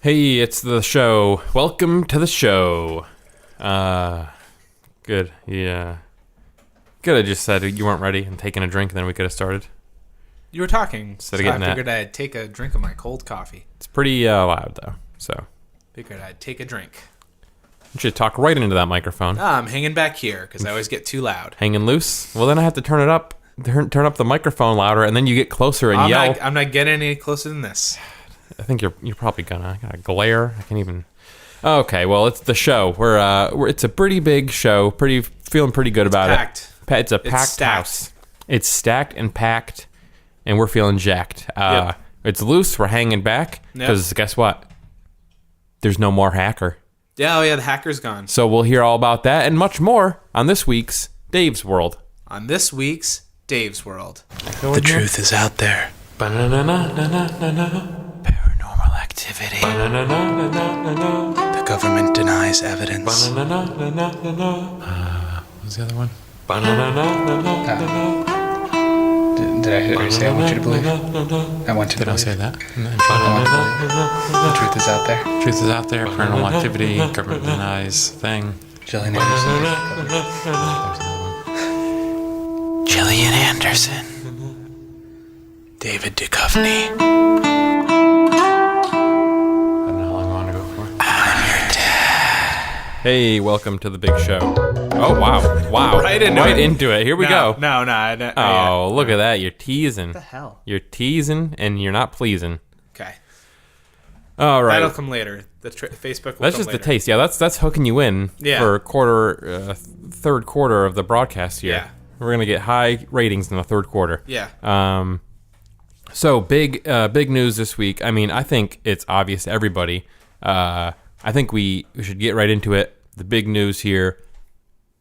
Hey, it's the show. Welcome to the show. Good. Yeah. Could have just said you weren't ready and taken a drink, and then we could have started. You were talking, Instead so of getting I figured I'd take a drink of my cold coffee. It's pretty loud, though, so. Figured I'd take a drink. You should talk right into that microphone. I'm hanging back here, because I always get too loud. Hanging loose? Well, then I have to turn it up. Turn up the microphone louder, and then you get closer and yell. I'm not getting any closer than this. I think you're probably gonna glare. I can't even. Okay, well, it's the show. It's a pretty big show. Feeling pretty good about packed. it. It's a packed house. It's stacked and packed, and we're feeling jacked. Yep. It's loose. We're hanging back because guess what? There's no more hacker. Yeah, the hacker's gone. So we'll hear all about that and much more on this week's Dave's World. On this week's Dave's World. The truth is out there. Paranormal activity. The government denies evidence. What's the other one? Did I hear you say I want you to believe? I want you to Did I believe. say that? The truth is out there. Truth is out there. Paranormal activity. Government denies thing. Gillian Anderson. Gillian Anderson. David Duchovny. I don't know how long I want to go for. I'm your dad. Hey, welcome to the big show. Oh, wow. Right into it. Here we go. No. Oh, look at that. You're teasing. What the hell? You're teasing and you're not pleasing. Okay. All right. That'll come later. The Facebook will That's come just later. the taste. Yeah, that's hooking you in for third quarter of the broadcast here. Yeah. We're going to get high ratings in the third quarter. Yeah. So big news this week. I mean, I think it's obvious to everybody. I think we should get right into it. The big news here.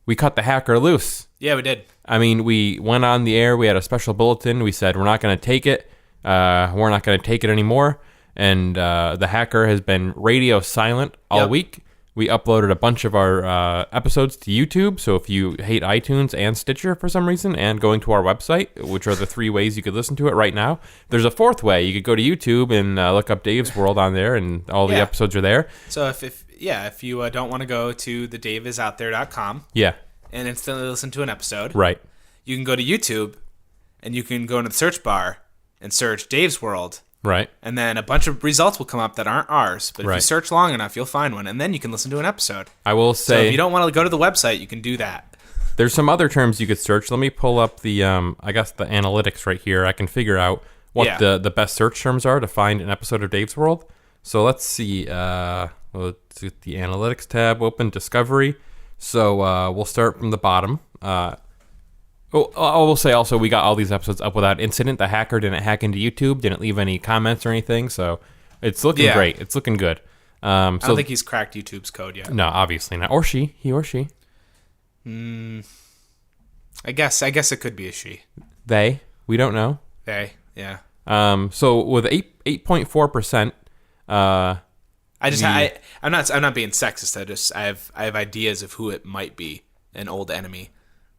We cut the hacker loose. Yeah, we did. I mean, we went on the air. We had a special bulletin. We said, we're not going to take it. We're not going to take it anymore. And the hacker has been radio silent all week. We uploaded a bunch of our episodes to YouTube. So if you hate iTunes and Stitcher for some reason and going to our website, which are the three ways you could listen to it right now, there's a fourth way. You could go to YouTube and look up Dave's World on there, and all the episodes are there. So if you don't want to go to thedaveisoutthere.com and instantly listen to an episode, Right. you can go to YouTube and you can go into the search bar and search Dave's World. Right. And then a bunch of results will come up that aren't ours. But if Right. you search long enough, you'll find one. And then you can listen to an episode. I will So say, if you don't want to go to the website, you can do that. there's some other terms you could search. Let me pull up the, I guess, the analytics right here. I can figure out what the best search terms are to find an episode of Dave's World. So let's see. Let's get the analytics tab open, discovery. So we'll start from the bottom. I will say also we got all these episodes up without incident. The hacker didn't hack into YouTube, didn't leave any comments or anything. So it's looking great. It's looking good. I don't think he's cracked YouTube's code yet. No, obviously not. Or she. He or she. I guess it could be a she. They. We don't know. They. Yeah. So with 8.4%, I'm not being sexist. I have ideas of who it might be. An old enemy.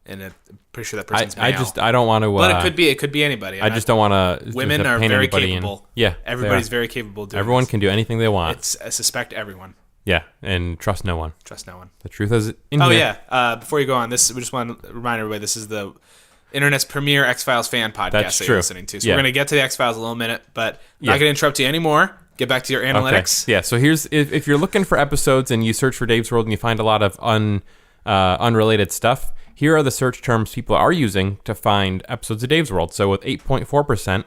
And I'm pretty sure that person's male. I don't want to. But it could be anybody. I just don't want to. Women are very capable. Everybody's very capable of doing Everyone this. can do anything they want. I suspect everyone. Yeah, and trust no one. Trust no one. The truth is in Oh, here. yeah. Before you go on, we just want to remind everybody this is the internet's premier X-Files fan podcast That's that true. you're listening to. So Yeah. we're going to get to the X-Files in a little minute, but not going to interrupt you anymore. Get back to your analytics. Okay. Yeah, so here's if you're looking for episodes and you search for Dave's World and you find a lot of unrelated stuff, here are the search terms people are using to find episodes of Dave's World. So with 8.4%,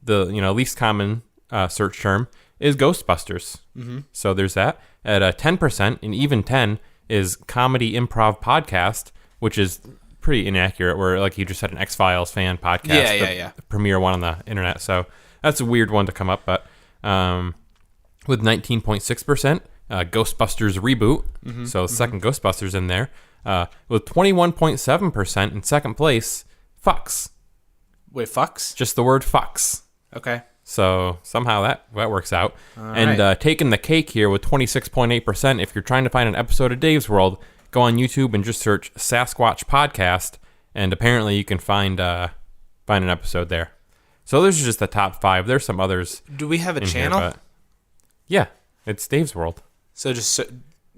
the least common search term is Ghostbusters. Mm-hmm. So there's that. At 10%, and even 10 is comedy improv podcast, which is pretty inaccurate. Where like you just had an X-Files fan podcast, the premier one on the internet. So that's a weird one to come up. But with 19.6%, Ghostbusters reboot. Mm-hmm. So second Ghostbusters in there. With 21.7% in second place, fucks. Wait, fucks? Just the word fucks. Okay. So somehow that works out. All and right. Taking the cake here with 26.8%, if you're trying to find an episode of Dave's World, go on YouTube and just search Sasquatch Podcast, and apparently you can find an episode there. So those are just the top 5. There's some others. Do we have a in channel? Here, Yeah, it's Dave's World. So just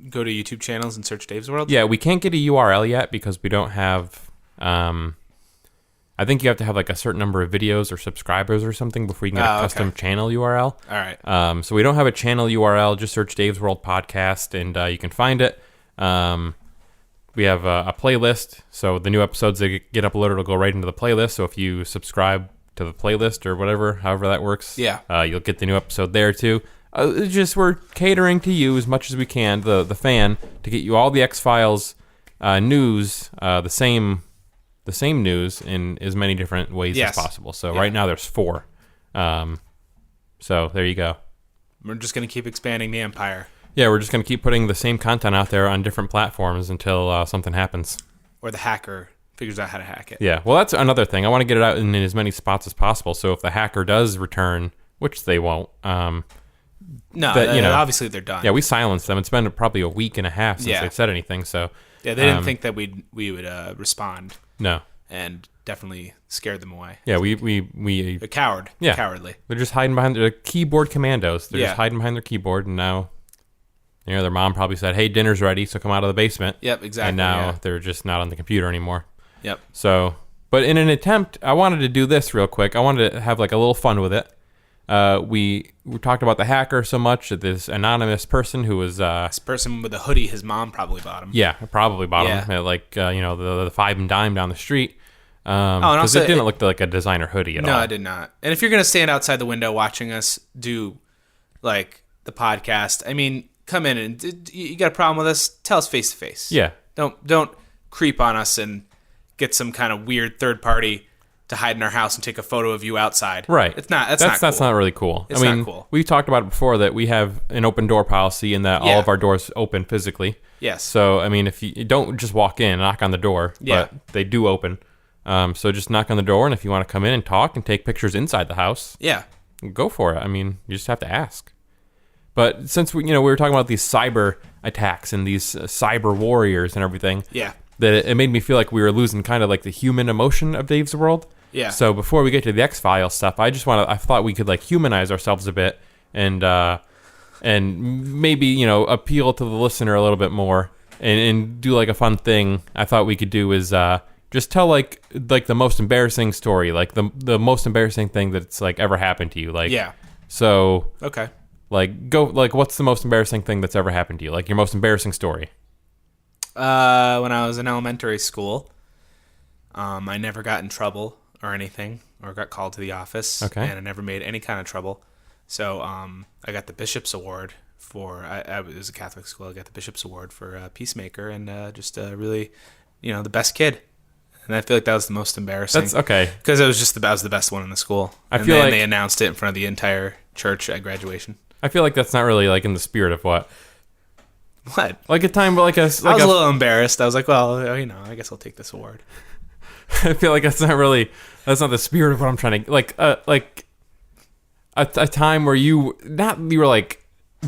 go to YouTube channels and search Dave's World? Yeah, we can't get a URL yet because we don't have... I think you have to have like a certain number of videos or subscribers or something before you can get a custom channel URL. All right. So we don't have a channel URL. Just search Dave's World Podcast and you can find it. We have a playlist. So the new episodes that get uploaded will go right into the playlist. So if you subscribe to the playlist or whatever, however that works, you'll get the new episode there too. It's just we're catering to you as much as we can, the fan, to get you all the X-Files news, the same news in as many different ways as possible. So right now there's 4. So there you go. We're just going to keep expanding the empire. Yeah, we're just going to keep putting the same content out there on different platforms until something happens. Or the hacker figures out how to hack it. Yeah, well, that's another thing. I want to get it out in as many spots as possible. So if the hacker does return, which they won't... obviously they're done. Yeah, we silenced them. It's been probably a week and a half since they've said anything. So yeah, they didn't think that we would respond. No, and definitely scared them away. Yeah, we a coward. Yeah, cowardly. They're just hiding behind their keyboard commandos. They're just hiding behind their keyboard, and now their mom probably said, "Hey, dinner's ready, so come out of the basement." Yep, exactly. And now they're just not on the computer anymore. Yep. So, but in an attempt, I wanted to do this real quick. I wanted to have like a little fun with it. We talked about the hacker so much that this anonymous person who was this person with a hoodie, his mom probably bought him. Yeah, probably bought him at like the 5 and Dime down the street. Because it didn't look like a designer hoodie at all. No, it did not. And if you're gonna stand outside the window watching us do like the podcast, I mean, come in and you got a problem with us? Tell us face to face. Yeah. Don't creep on us and get some kind of weird third party to hide in our house and take a photo of you outside. Right. That's not cool. That's not really cool. It's not cool. We talked about it before that we have an open door policy and that all of our doors open physically. Yes. So, I mean, if you don't just walk in, knock on the door, but they do open. So just knock on the door, and if you want to come in and talk and take pictures inside the house, go for it. I mean, you just have to ask. But since we were talking about these cyber attacks and these cyber warriors and everything, that it made me feel like we were losing kind of like the human emotion of Dave's World. Yeah. So before we get to the X-Files stuff, I thought we could like humanize ourselves a bit and maybe appeal to the listener a little bit more and do like a fun thing. I thought we could do is just tell like the most embarrassing story, like the most embarrassing thing that's like ever happened to you. Like So okay. What's the most embarrassing thing that's ever happened to you? Like your most embarrassing story. When I was in elementary school, I never got in trouble or anything, or got called to the office. Okay. And I never made any kind of trouble. So I got the Bishop's Award for, it was a Catholic school, I got the Bishop's Award for Peacemaker and just really, the best kid. And I feel like that was the most embarrassing. That's okay. Because I was the best one in the school. I feel like they announced it in front of the entire church at graduation. I feel like that's not really like in the spirit of what? What? Like a time, like a. Like I was a little embarrassed. I was like, well, I guess I'll take this award. I feel like that's not the spirit of what I'm trying to like a time where you were like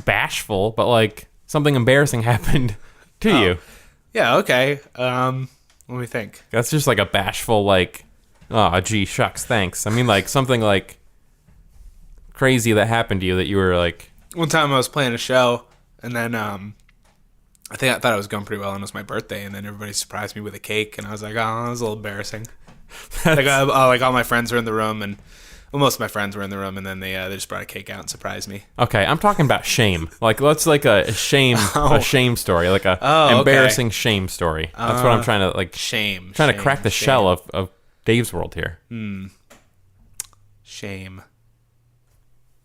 bashful, but like something embarrassing happened to you. Yeah. Okay. Let me think. That's just like a bashful like, oh gee shucks thanks. I mean like something like crazy that happened to you that you were like. One time I was playing a show and then I thought I was going pretty well, and it was my birthday, and then everybody surprised me with a cake, and I was like, oh, that was a little embarrassing. Like all my friends were in the room, and most of my friends were in the room, and then they just brought a cake out and surprised me. Okay, I'm talking about shame. Like, let's like a shame story, like a embarrassing shame story. That's what I'm trying to like. Shame. Trying to crack the shell of Dave's World here. Shame.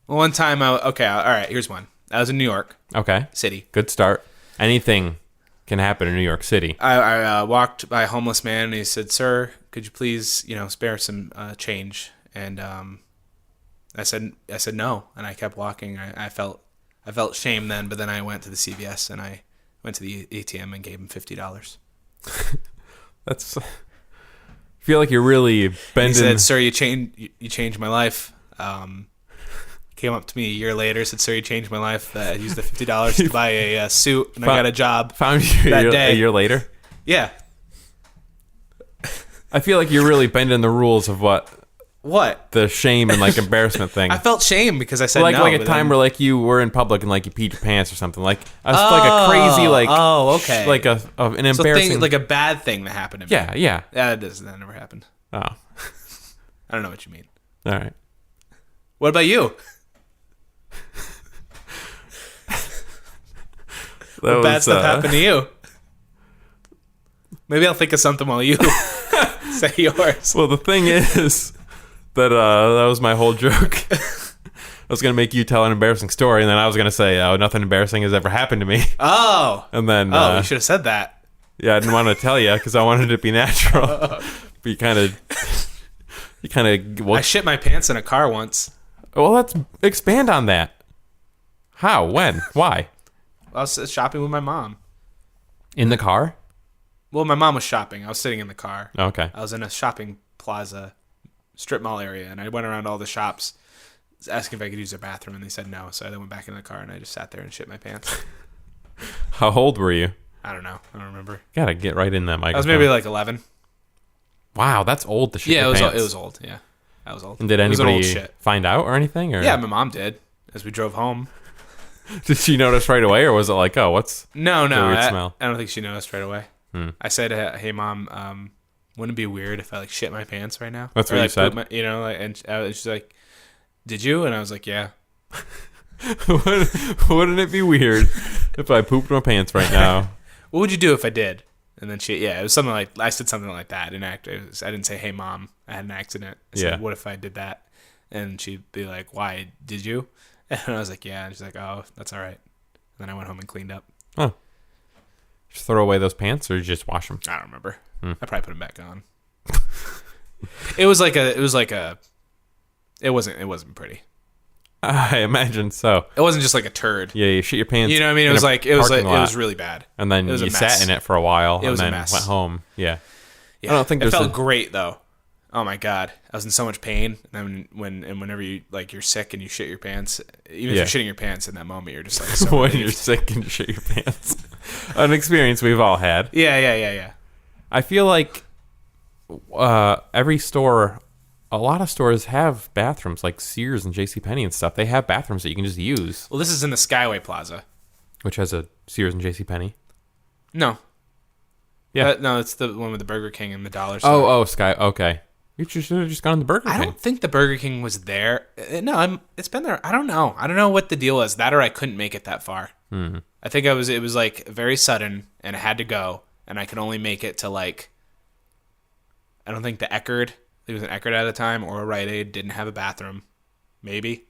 Well, one time, all right, here's one. I was in New York. Okay. City. Good start. Anything can happen in New York City. I walked by a homeless man, and he said, "Sir, could you please, spare some change?" And I said no, and I kept walking. I felt shame then, but then I went to the CVS and I went to the ATM and gave him $50. That's. I feel like you're really bending. He said, "Sir, you changed my life." Came up to me a year later, said, "Sir, you changed my life. I used the $50 to buy a suit, and I got a job." Found you a year later? Yeah. I feel like you're really bending the rules of what What? The shame and like embarrassment thing. I felt shame because I said like no. like a but time then- where like you were in public and like you peed your pants or something. Like like a crazy like okay. like an so embarrassing like a bad thing that happened to me. yeah. That never happened. Oh, I don't know what you mean. all right. What about you? What bad stuff happened to you? Maybe I'll think of something while you say yours. Well, the thing is that that was my whole joke. I was gonna make you tell an embarrassing story, and then I was gonna say, "Oh, nothing embarrassing has ever happened to me." Oh. And then, you should have said that. yeah, I didn't want to tell you because I wanted it to be natural. But you kind of. I shit my pants in a car once. Well, let's expand on that. How? When? Why? I was shopping with my mom. In the car? Well, my mom was shopping. I was sitting in the car. Okay. I was in a shopping plaza, strip mall area, and I went around all the shops asking if I could use their bathroom, and they said no. So I then went back in the car, and I just sat there and shit my pants. How old were you? I don't know. I don't remember. Gotta get right in that microphone. I was maybe like 11. Wow, that's old to shit your pants. It was old. Yeah, I was old. And did It was an old anybody shit. find out or anything? Or? Yeah, my mom did as we drove home. Did she notice right away, or was it like, oh, what's... No, The weird smell. I don't think she noticed right away. I said, "Hey, mom, wouldn't it be weird if I like shit my pants right now?" That's or, what you like, said? poop and she's like, "Did you?" And I was like, "Yeah." Wouldn't it be weird if I pooped my pants right now? What would you do if I did? And then it was something like I said something like that. I didn't say, "Hey, mom, I had an accident." I said, Yeah. "What if I did that?" And she'd be like, "Why did you?" And I was like, "Yeah." And she's like, "Oh, that's all right." And then I went home and cleaned up. Oh. Just throw away those pants or just wash them? I don't remember. I probably put them back on. It wasn't pretty. I imagine so. It wasn't just like a turd. Yeah, you shit your pants. You know what I mean? in It was a like it parking lot, was really bad. and then it was a you mess. sat in it for a while, It was a and then mess. went home. Yeah. Yeah. I don't think it there's felt great though. Oh my god, I was in so much pain. And then whenever you like you're sick and you shit your pants, even Yeah. if you're shitting your pants in that moment, you're just like so when relieved. you're sick and you shit your pants. An experience we've all had. Yeah. I feel like every store, a lot of stores have bathrooms, like Sears and JCPenney and stuff. They have bathrooms that you can just use, Well, this is in the Skyway Plaza. which has a Sears and JCPenney. No. Yeah. No, it's the one with the Burger King and the dollar store. Oh, Sky. Okay. You should have just gone to the Burger I King. don't think the Burger King was there. No, it's been there. I don't know. I don't know what the deal is. That or I couldn't make it that far. Mm-hmm. I think it was like very sudden and I had to go and I could only make it to like, I don't think the Eckerd, it was an Eckerd at the time, or a Rite Aid didn't have a bathroom. Maybe.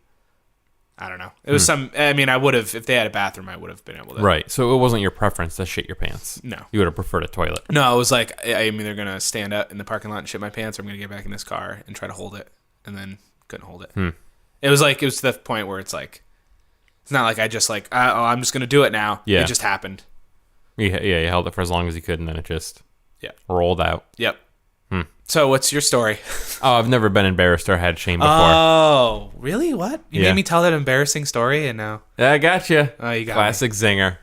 I don't know. It was I would have, if they had a bathroom, I would have been able to. Right. So it wasn't your preference to shit your pants. No. You would have preferred a toilet. No, it was like, I'm either going to stand up in the parking lot and shit my pants, or I'm going to get back in this car and try to hold it. And then couldn't hold it. It was to the point where it's like, it's not like I just like, I'm just going to do it now. Yeah. It just happened. Yeah, you held it for as long as you could, and then it just rolled out. Yep. So what's your story? Oh, I've never been embarrassed or had shame before. Oh, really? What? You Yeah. made me tell that embarrassing story and now. I got you. Oh, you got Classic zinger.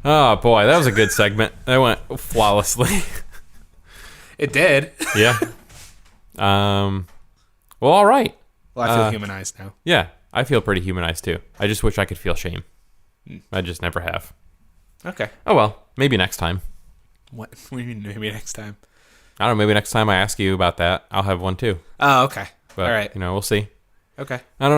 Oh, boy, that was a good segment. That went flawlessly. It did. Yeah. Well, all right. Well, I feel humanized now. Yeah, I feel pretty humanized, too. I just wish I could feel shame. I just never have. Okay. Oh, well, maybe next time. What do you mean maybe next time? I don't know, maybe next time I ask you about that, I'll have one, too. Oh, okay. But, All right. we'll see. Okay. I don't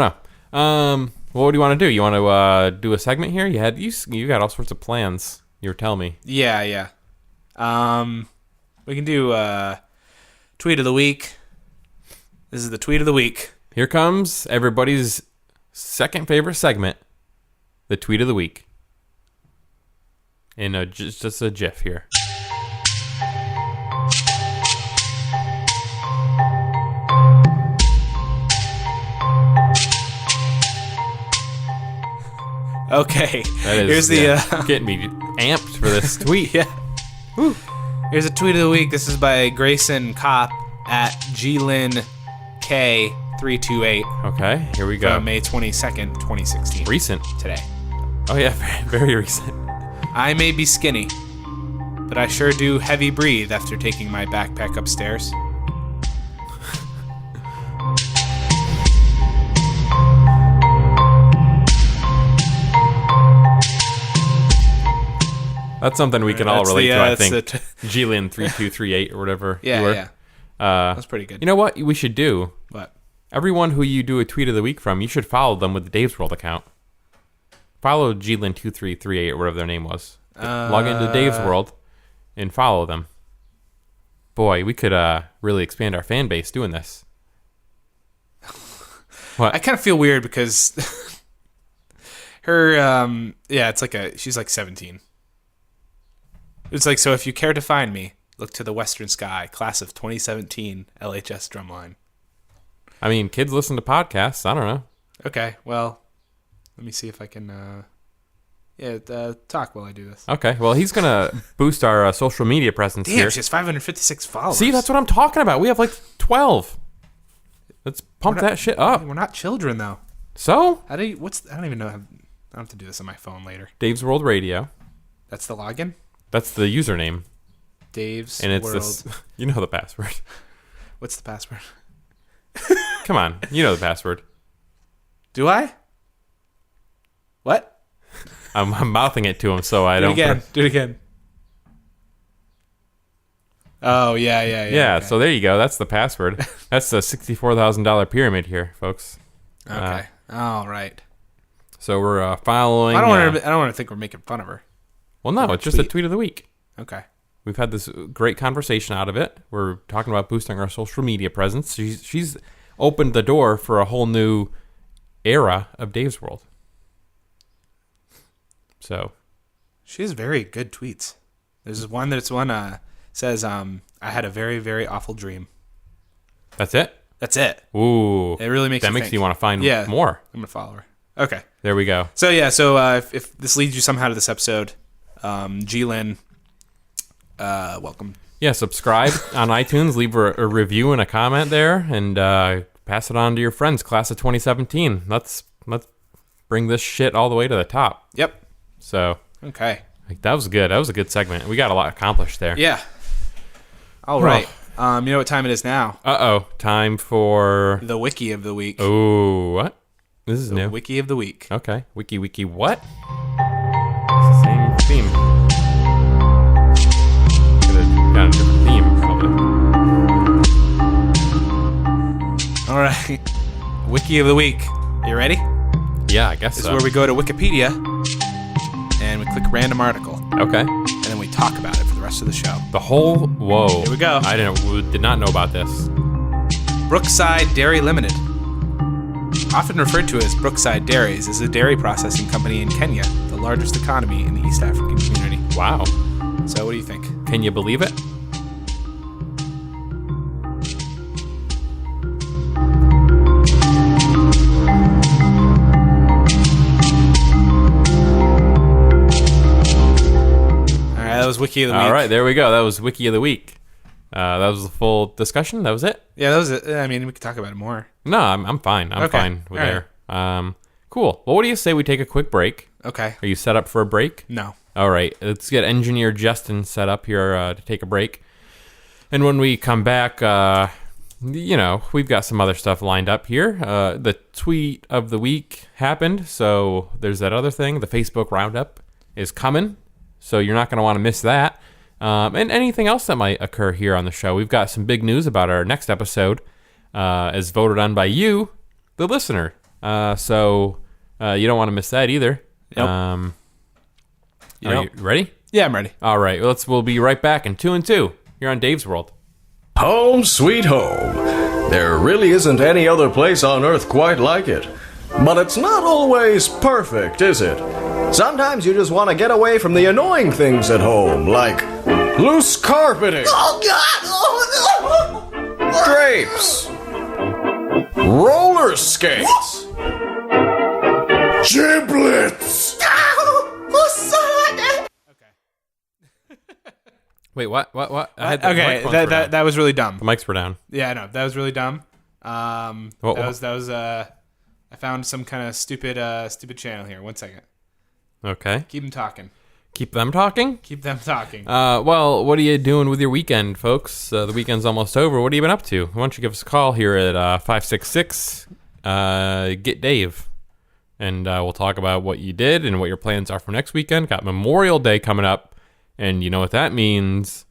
know. What do you want to do? You want to do a segment here? You got all sorts of plans. You were telling me. Yeah. We can do tweet of the week. This is the tweet of the week. Here comes everybody's second favorite segment, the tweet of the week. In just a GIF here. Okay. That is Here's the getting me amped for this tweet. yeah. Woo. Here's a tweet of the week. This is by Grayson Kopp at GLynK328 Okay, here we go. from May 22nd, 2016. Recent. Today. Oh yeah, very, very recent. I may be skinny, but I sure do heavy breathe after taking my backpack upstairs. That's something we can all That's relate the, to, I that's think. the Gillian3238 or whatever. Yeah, you were. yeah. That's pretty good. You know what we should do? What? Everyone who you do a tweet of the week from, you should follow them with the Dave's World account. Follow Gillian2338 or whatever their name was. Log into Dave's World and follow them. Boy, we could really expand our fan base doing this. What? I kind of feel weird because her, it's like she's like 17. It's like, so if you care to find me, look to the western sky, class of 2017, LHS drumline. I mean, kids listen to podcasts. I don't know. Okay, well, let me see if I can, talk while I do this. Okay, well, he's going to boost our social media presence Damn, here. she has 556 followers. See, that's what I'm talking about. We have like 12. Let's pump that shit up. We're not children, though. So? I don't even know. I'll have to do this on my phone later. Dave's World Radio. That's the login? That's the username. Dave's and it's World. this. You know the password. What's the password? Come on. You know the password. Do I? What? I'm mouthing it to him so I don't. Do it again. Oh, yeah. Yeah, okay. so there you go. That's the password. That's the $64,000 pyramid here, folks. Okay. All right. So we're following. I don't want to think we're making fun of her. Well, no, it's just a tweet of the week. Okay. We've had this great conversation out of it. We're talking about boosting our social media presence. She's opened the door for a whole new era of Dave's World. So, she has very good tweets. There's one says, "I had a very, very awful dream." That's it. That's it. Ooh, it really makes you want to find more. I'm gonna follow her. Okay. There we go. So if this leads you somehow to this episode, G-Lin, welcome. Yeah, subscribe on iTunes, leave a review and a comment there, and pass it on to your friends. Class of 2017. Let's bring this shit all the way to the top. Yep. So okay, that was good. That was a good segment. We got a lot accomplished there. Yeah. All right. You know what time it is now? Time for the wiki of the week. Oh, what? This is new. Wiki of the week. Okay. Wiki what? It's the same theme. Could have got a different theme, probably. All right. Wiki of the week. Are you ready? Yeah, I guess This so. is where we go to Wikipedia and we click random article. Okay. And then we talk about it for the rest of the show. Whoa. Here we go. I did not know about this. Brookside Dairy Limited. Often referred to as Brookside Dairies, is a dairy processing company in Kenya, the largest economy in the East African community. Wow. So what do you think? Can you believe it? That was Wiki of the Week. All right, there we go. That was Wiki of the Week. That was the full discussion. That was it. Yeah, that was it. I mean, we could talk about it more. No, I'm fine. I'm fine with there. Cool. Well, what do you say we take a quick break? Okay. Are you set up for a break? No. All right. Let's get engineer Justin set up here to take a break. And when we come back, we've got some other stuff lined up here. The tweet of the week happened, so there's that other thing. The Facebook roundup is coming. So you're not going to want to miss that. And anything else that might occur here on the show. We've got some big news about our next episode as voted on by you, the listener. So you don't want to miss that either. Nope. Are you ready? Yeah, I'm ready. All right. We'll be right back in 2 and 2 here on Dave's World. Home sweet home. There really isn't any other place on earth quite like it. But it's not always perfect, is it? Sometimes you just want to get away from the annoying things at home, like loose carpeting. Oh, God! Oh, no! Drapes. Roller skates. Giblets. Wait, what? I had Okay, that was really dumb. The mics were down. Yeah, no, that was really dumb. That was I found some kind of stupid channel here. 1 second. Okay. Keep them talking. Keep them talking? Keep them talking. Well, what are you doing with your weekend, folks? The weekend's almost over. What have you been up to? Why don't you give us a call here at 566 Get Dave, and we'll talk about what you did and what your plans are for next weekend. Got Memorial Day coming up And you know what that means?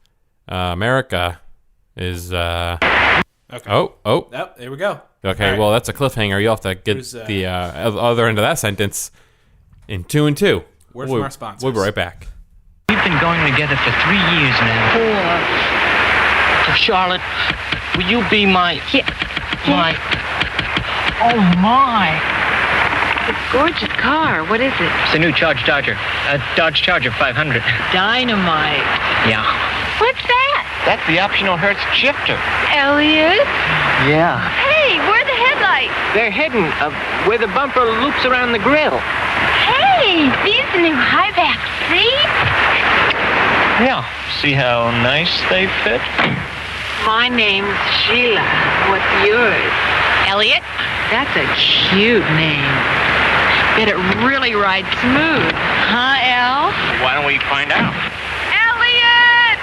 America is... Okay. Oh. Yep, there we go. Okay, All right. well, that's a cliffhanger. You'll have to get Who's, the other end of that sentence in 2 and 2. Word from our sponsors. We'll be right back. We've been going together for 3 years now. 4. So, Charlotte, will you be my... My... Oh, my. It's a gorgeous car. What is it? It's a new Dodge Charger. A Dodge Charger 500. Dynamite. Yeah. What's that? That's the optional Hertz shifter. Elliot? Yeah. Hey, where are the headlights? They're hidden where the bumper loops around the grill. Hey, these are new high-back seats? Yeah. See how nice they fit? My name's Sheila. What's yours? Elliot? That's a cute name. Bet it really rides smooth. Huh, El? Why don't we find out? Elliot!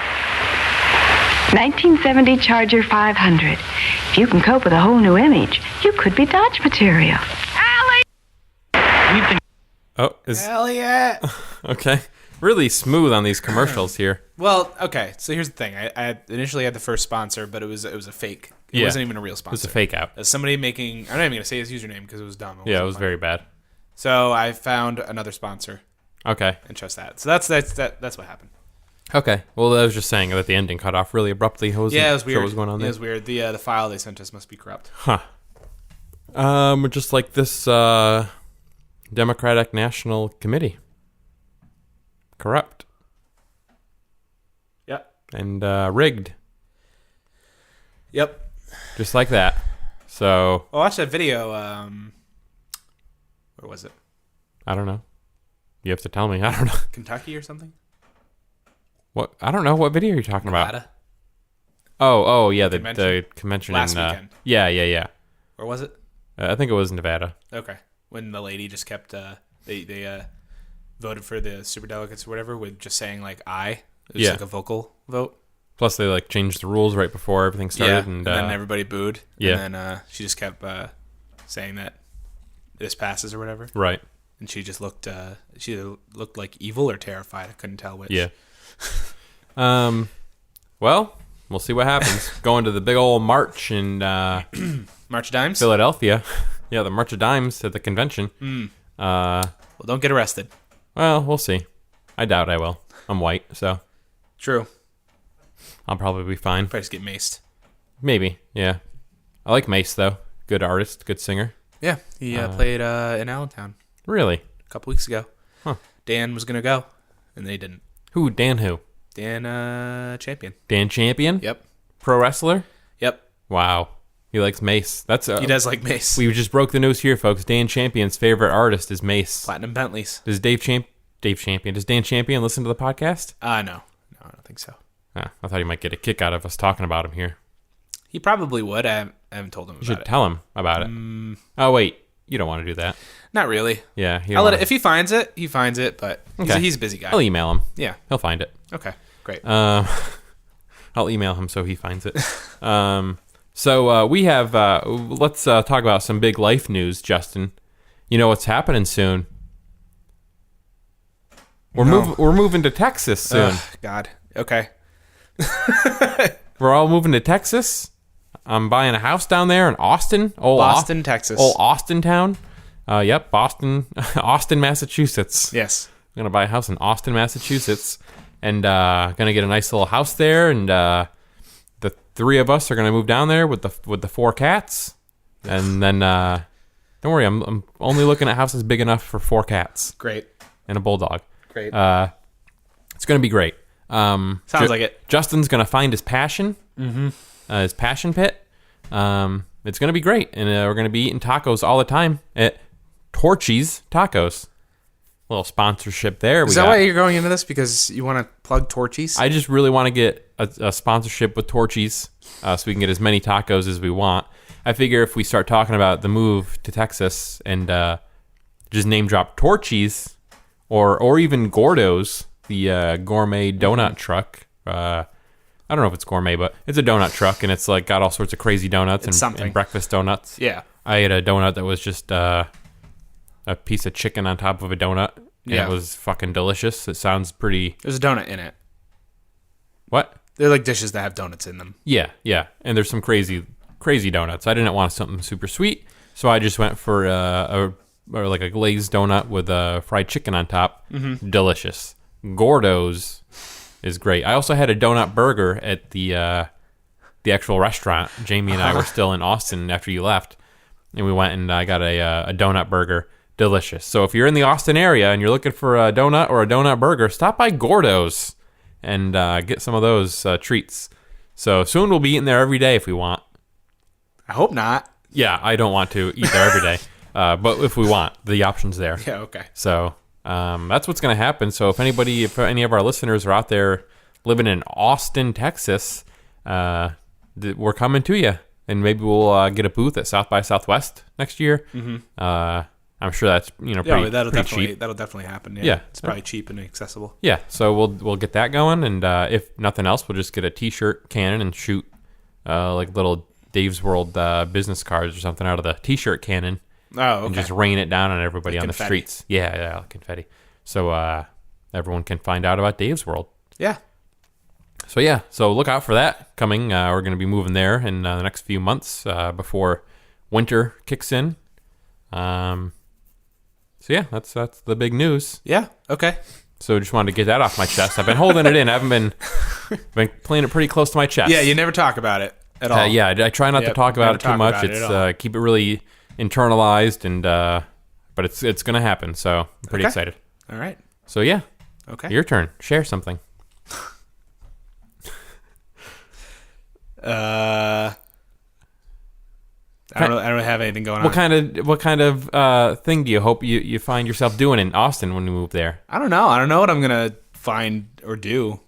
1970 Charger 500. If you can cope with a whole new image, you could be Dodge material. Elliot! We've been... Oh, Elliot! okay. Really smooth on these commercials here. Well, okay. So here's the thing. I initially had the first sponsor, but it was a fake. It wasn't even a real sponsor. It was a fake out. As somebody making. I'm not even gonna say his username because it was dumb. Yeah, it was very bad. So I found another sponsor Okay. and trust that. So that's what happened. Okay. Well, I was just saying that the ending cut off really abruptly. It was weird. What was going on It there? was weird. The file they sent us must be corrupt. Huh. Just like this Democratic National Committee. Corrupt. Yep. And rigged. Yep. Just like that. So, I watched that video. Where was it? I don't know. You have to tell me. I don't know. Kentucky or something? What? I don't know. What video are you talking about? Nevada? Oh, yeah, the Convention. convention Last in weekend. Yeah. Or was it? I think it was Nevada. Okay. When the lady just kept they voted for the superdelegates or whatever with just saying like I. It was like a vocal vote. Plus, they like changed the rules right before everything started, and then everybody booed. Yeah. And then she just kept saying that this passes or whatever. right. And she just looked looked like evil or terrified. I couldn't tell which. Yeah. Well, we'll see what happens. Going to the big old march in March of Dimes? Philadelphia. Yeah, the March of Dimes at the convention. Well, don't get arrested. Well, we'll see. I doubt I will. I'm white, so True. I'll probably be fine. Probably just get maced. Maybe, yeah. I like Mace, though. Good artist, good singer. Yeah, he played in Allentown Really? a couple weeks ago. Huh. Dan was going to go, and they didn't. Who? Dan who? Dan Champion. Dan Champion? Yep. Pro wrestler? Yep. Wow. He likes Mace. That's He does like mace. We just broke the news here, folks. Dan Champion's favorite artist is Mace. Platinum Bentleys. Does Does Dan Champion listen to the podcast? No, I don't think so. I thought he might get a kick out of us talking about him here. He probably would. I haven't told him You about should it. tell him about it. Oh, wait. You don't want to do that. Not really. Yeah. I'll let it, if he finds it, he finds it, but he's a busy guy. I'll email him. Yeah. He'll find it. Okay, great. I'll email him so he finds it. So we have, let's talk about some big life news, Justin. You know what's happening soon? We're moving to Texas soon. God. Okay. We're all moving to Texas. I'm buying a house down there in Austin. Boston, Texas. Old Austin town. Yep, Boston, Austin, Massachusetts. Yes. I'm gonna buy a house in Austin, Massachusetts, and gonna get a nice little house there. And the three of us are gonna move down there with the 4 cats. And then don't worry, I'm only looking at houses big enough for 4 cats Great. and a bulldog. Great. It's gonna be great. Sounds like it. Justin's gonna find his passion, his passion pit. It's gonna be great, and we're gonna be eating tacos all the time at Torchy's Tacos. Little sponsorship there. Is that why you're going into this? Because you want to plug Torchies? I just really want to get a sponsorship with Torchy's, so we can get as many tacos as we want. I figure if we start talking about the move to Texas and just name drop Torchy's or even Gordo's, the gourmet donut truck. I don't know if it's gourmet, but it's a donut truck, and it's like got all sorts of crazy donuts and breakfast donuts. Yeah. I ate a donut that was just a piece of chicken on top of a donut, and it was fucking delicious. It sounds pretty... There's a donut in it. What? They're like dishes that have donuts in them. Yeah. And there's some crazy donuts. I didn't want something super sweet, so I just went for a glazed donut with fried chicken on top. Mm-hmm. Delicious. Gordo's is great. I also had a donut burger at the actual restaurant. Jamie and I were still in Austin after you left, and we went and I got a donut burger. Delicious. So if you're in the Austin area and you're looking for a donut or a donut burger, stop by Gordo's and get some of those treats. So soon we'll be eating there every day if we want. I hope not. Yeah, I don't want to eat there every day. But if we want, the option's there. Yeah, okay. So that's what's going to happen. So if any of our listeners are out there living in Austin, Texas, we're coming to you. And maybe we'll get a booth at South by Southwest next year. Mm-hmm. I'm sure that's pretty cheap. That'll definitely happen. Yeah. It's probably cheap and accessible. Yeah, so we'll get that going, and if nothing else, we'll just get a T-shirt cannon and shoot like little Dave's World business cards or something out of the T-shirt cannon. Oh, okay. And just rain it down on everybody like on confetti. The streets. Yeah, like confetti. So everyone can find out about Dave's World. Yeah. So look out for that coming. We're going to be moving there in the next few months before winter kicks in. So yeah, that's the big news. Yeah. Okay. So just wanted to get that off my chest. I've been holding it in. I haven't been playing it pretty close to my chest. Yeah, you never talk about it at all. Yeah, I try not to talk about it too much. It's keep it really internalized, and but it's gonna happen. So I'm pretty excited. All right. So yeah. Okay. Your turn. Share something. I don't really have anything going on. What kind of thing do you hope you find yourself doing in Austin when you move there? I don't know. I don't know what I'm gonna find or do.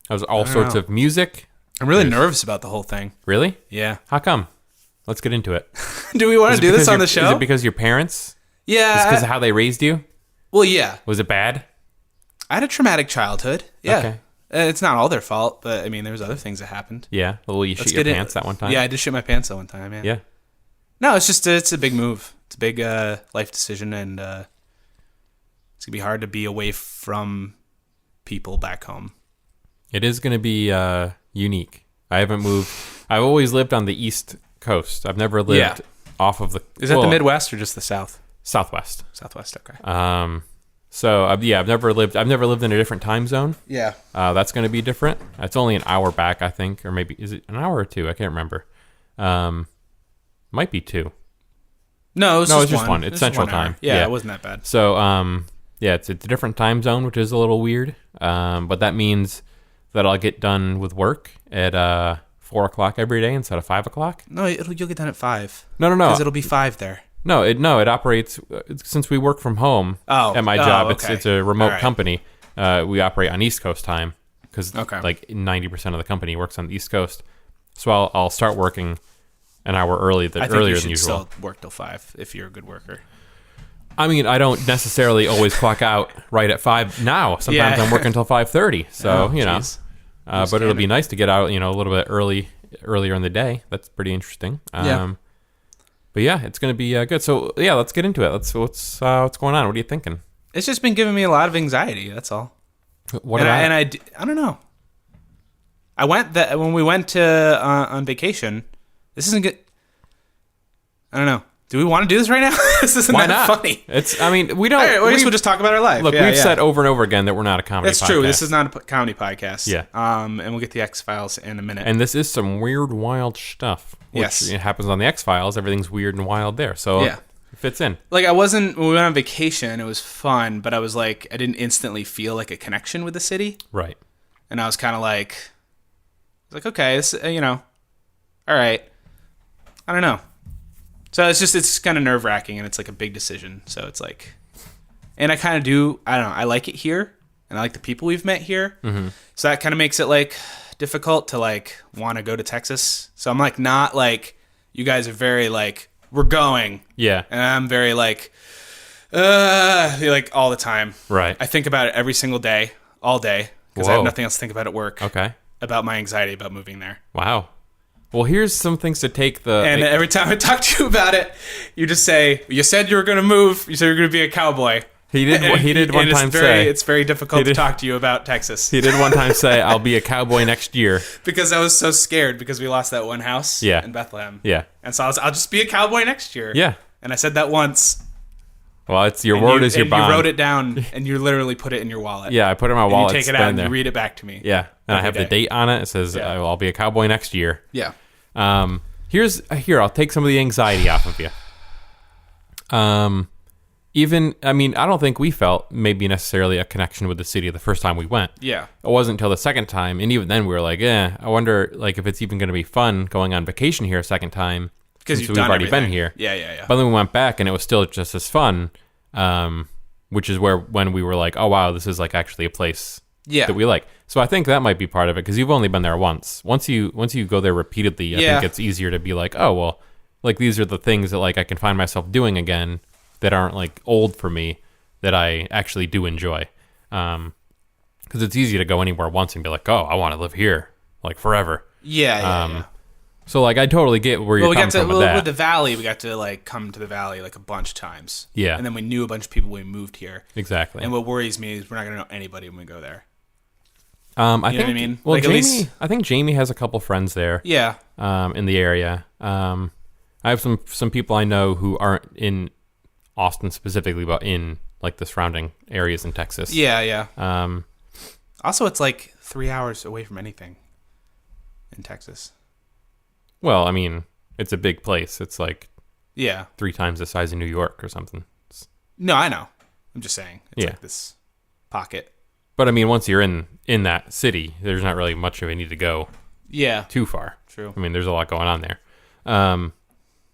There's all sorts of music. I'm really nervous about the whole thing. Really? Yeah. How come? Let's get into it. Do we want to do this on the show? Is it because your parents? Yeah. Is it because of how they raised you? Well, yeah. Was it bad? I had a traumatic childhood. Yeah. Okay. It's not all their fault, but I mean, there was other things that happened. Yeah. Well, you shit your pants that one time. Yeah, I did shit my pants that one time. Yeah. Yeah. No, it's a big move. It's a big life decision, and it's gonna be hard to be away from people back home. It is gonna be unique. I haven't moved. I've always lived on the East Coast. I've never lived off of the. Is that the Midwest or just the South? Southwest. Southwest. Okay. So I've never lived in a different time zone. Yeah. That's going to be different. It's only an hour back, I think, or maybe is it an hour or two? I can't remember. Might be two. No, it's just one. It's Central Time. Yeah, it wasn't that bad. So it's a different time zone, which is a little weird. But that means that I'll get done with work at 4:00 every day instead of 5:00. No, you'll get done at 5. No. Because it'll be 5 there. No, it operates since we work from home at my job. Okay. It's a remote company. We operate on East Coast time because like 90% of the company works on the East Coast. So I'll start working an hour earlier than usual. You should still work till 5 if you're a good worker. I mean, I don't necessarily always clock out right at 5 now. Sometimes I'm working till 5:30. So but it'll be nice to get out a little bit earlier in the day. That's pretty interesting. But yeah, it's going to be good. So yeah, let's get into it. What's going on? What are you thinking? It's just been giving me a lot of anxiety. That's all. I don't know. When we went to on vacation. This isn't good. I don't know. Do we want to do this right now? This isn't funny. We don't. All right, I guess we'll just talk about our life. Look, we've said over and over again that we're not a comedy podcast. That's true. This is not a comedy podcast. Yeah. And we'll get the X-Files in a minute. And this is some weird, wild stuff. Which it happens on the X-Files. Everything's weird and wild there. So it fits in. Like, when we went on vacation, it was fun, but I was like, I didn't instantly feel like a connection with the city. Right. And I was kind of like, okay, this, all right. I don't know. So it's kind of nerve-wracking, and it's like a big decision. So it's like, and I kind of do, I don't know, I like it here, and I like the people we've met here. Mm-hmm. So that kind of makes it like difficult to like want to go to Texas. So I'm like, not like, you guys are very like, we're going. Yeah. And I'm very like all the time. Right. I think about it every single day, all day, because I have nothing else to think about at work. Okay. About my anxiety about moving there. Wow. Well, here's some things to take every time I talk to you about it, you just say, you said you were going to move. You said you were going to be a cowboy. He did one time say it's very difficult to talk to you about Texas. He did one time say, "I'll be a cowboy next year," because I was so scared because we lost that one house in Bethlehem. Yeah, and so I'll just be a cowboy next year. Yeah, and I said that once. Well, it's your word is your bond. You wrote it down and you literally put it in your wallet. Yeah, I put it in my wallet. You take it out and you read it back to me. Yeah, and I have the date on it. It says I'll be a cowboy next year. Yeah. Here, I'll take some of the anxiety off of you. I don't think we felt maybe necessarily a connection with the city the first time we went. Yeah. It wasn't until the second time, and even then we were like, I wonder like if it's even going to be fun going on vacation here a second time. Because we've already been here. Yeah. But then we went back and it was still just as fun, which is when we were like, oh wow, this is like actually a place that we like. So I think that might be part of it because you've only been there once. Once you go there repeatedly, I think it's easier to be like, oh well, like these are the things that like I can find myself doing again that aren't like old for me that I actually do enjoy. Because it's easy to go anywhere once and be like, oh, I want to live here like forever. Yeah. So, like, I totally get where you're coming from with that. With the Valley, we got to, like, come to the Valley, like, a bunch of times. Yeah. And then we knew a bunch of people when we moved here. Exactly. And what worries me is we're not going to know anybody when we go there. I think, know what I mean? Well, like, Jamie, I think Jamie has a couple friends there. Yeah. In the area. I have some people I know who aren't in Austin specifically, but in, like, the surrounding areas in Texas. Yeah. Also, it's, like, 3 hours away from anything in Texas. Well, I mean, it's a big place. It's like 3 times the size of New York or something. No, I know. I'm just saying. It's like this pocket. But I mean, once you're in that city, there's not really much of a need to go too far. True. I mean, there's a lot going on there.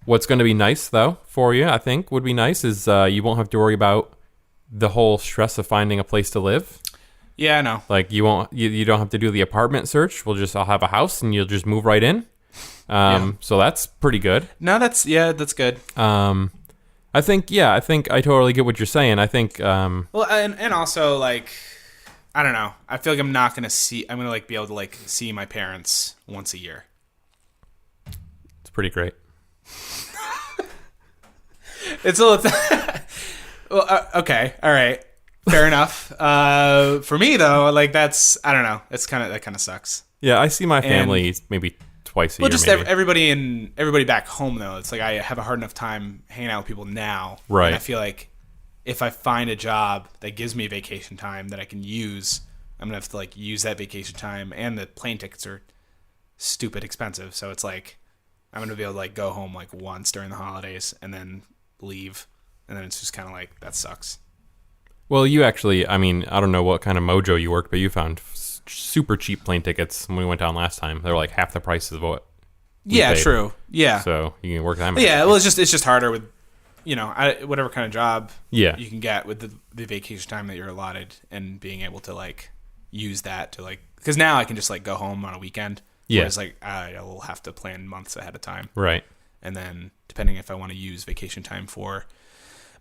What's going to be nice, though, for you, I think, would be nice is you won't have to worry about the whole stress of finding a place to live. Yeah, I know. Like, you don't have to do the apartment search. I'll have a house, and you'll just move right in. So that's pretty good. No, that's good. I think I totally get what you're saying. I think, well, and also like, I don't know. I feel like I'm going to like be able to like see my parents once a year. It's pretty great. It's a little, well, okay. All right. Fair enough. For me though, like that kind of sucks. Yeah. I see my family maybe twice a year. Well, just everybody back home though. It's like I have a hard enough time hanging out with people now. Right. And I feel like if I find a job that gives me vacation time that I can use, I'm gonna have to like use that vacation time, and the plane tickets are stupid expensive. So it's like I'm gonna be able to like go home like once during the holidays and then leave, and then it's just kind of like that sucks. Well, you actually, I mean, I don't know what kind of mojo you worked, but you found super cheap plane tickets when we went down last time. They were like half the price of what we paid. True. Yeah. So you can work that. Yeah, well, it's just harder with, whatever kind of job you can get with the vacation time that you're allotted and being able to like use that to like, because now I can just like go home on a weekend. Yeah. Whereas like I will have to plan months ahead of time. Right. And then depending if I want to use vacation time for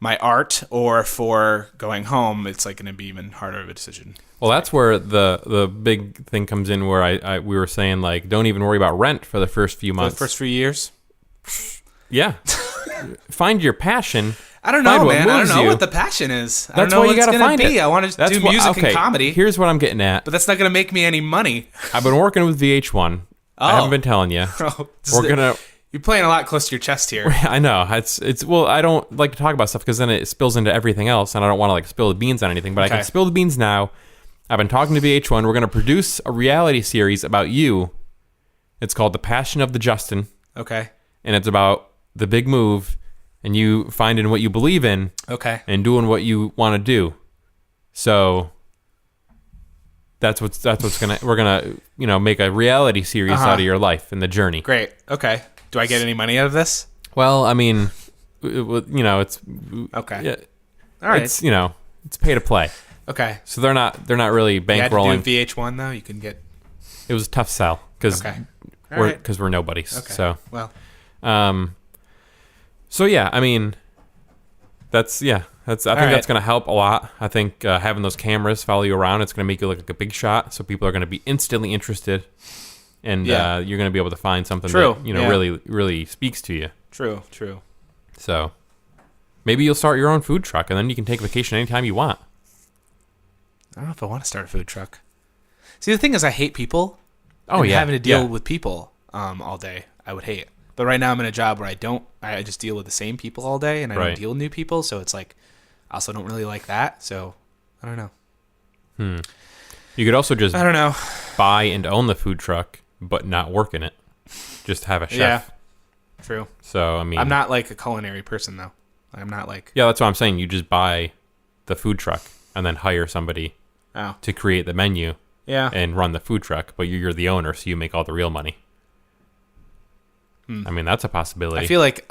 my art or for going home, it's like going to be even harder of a decision. Well, that's where the big thing comes in where we were saying, like, don't even worry about rent for the first few months. For the first few years? Yeah. Find your passion. I don't know, man. I don't know what the passion is. I don't know what it's going to be. I want to do music and comedy. Here's what I'm getting at. But that's not going to make me any money. I've been working with VH1. I haven't been telling you. We're going to... You're playing a lot close to your chest here. I know. It's well, I don't like to talk about stuff because then it spills into everything else, and I don't want to like spill the beans on anything. But I can spill the beans now. I've been talking to VH1. We're going to produce a reality series about you. It's called The Passion of the Justin. Okay. And it's about the big move and you finding what you believe in. Okay. And doing what you want to do. So that's what's we're gonna make a reality series out of your life and the journey. Great. Okay. Do I get any money out of this? Well, I mean, it's okay. Yeah, all right. It's it's pay to play. Okay. So they're not really bankrolling. You had to do VH1 though. You can get. It was a tough sell because we're nobodies. Okay. So well. So yeah, I mean, I think that's going to help a lot. I think having those cameras follow you around, it's going to make you look like a big shot. So people are going to be instantly interested, and you're going to be able to find something that really, really speaks to you. True. So, Maybe you'll start your own food truck, and then you can take vacation anytime you want. I don't know if I want to start a food truck. See, the thing is, I hate people. Oh, and yeah. having to deal Yeah. with people all day, I would hate. But right now I'm in a job where I just deal with the same people all day, and I Right. don't deal with new people, so it's like, I also don't really like that, so I don't know. You could also just I don't know. buy and own the food truck, but not work in it. Just have a chef. Yeah. True. So, I mean... I'm not like a culinary person, though. I'm not like... Yeah, that's what I'm saying. You just buy the food truck and then hire somebody Oh. to create the menu Yeah. and run the food truck, but you're the owner, so you make all the real money. I mean, that's a possibility. I feel like...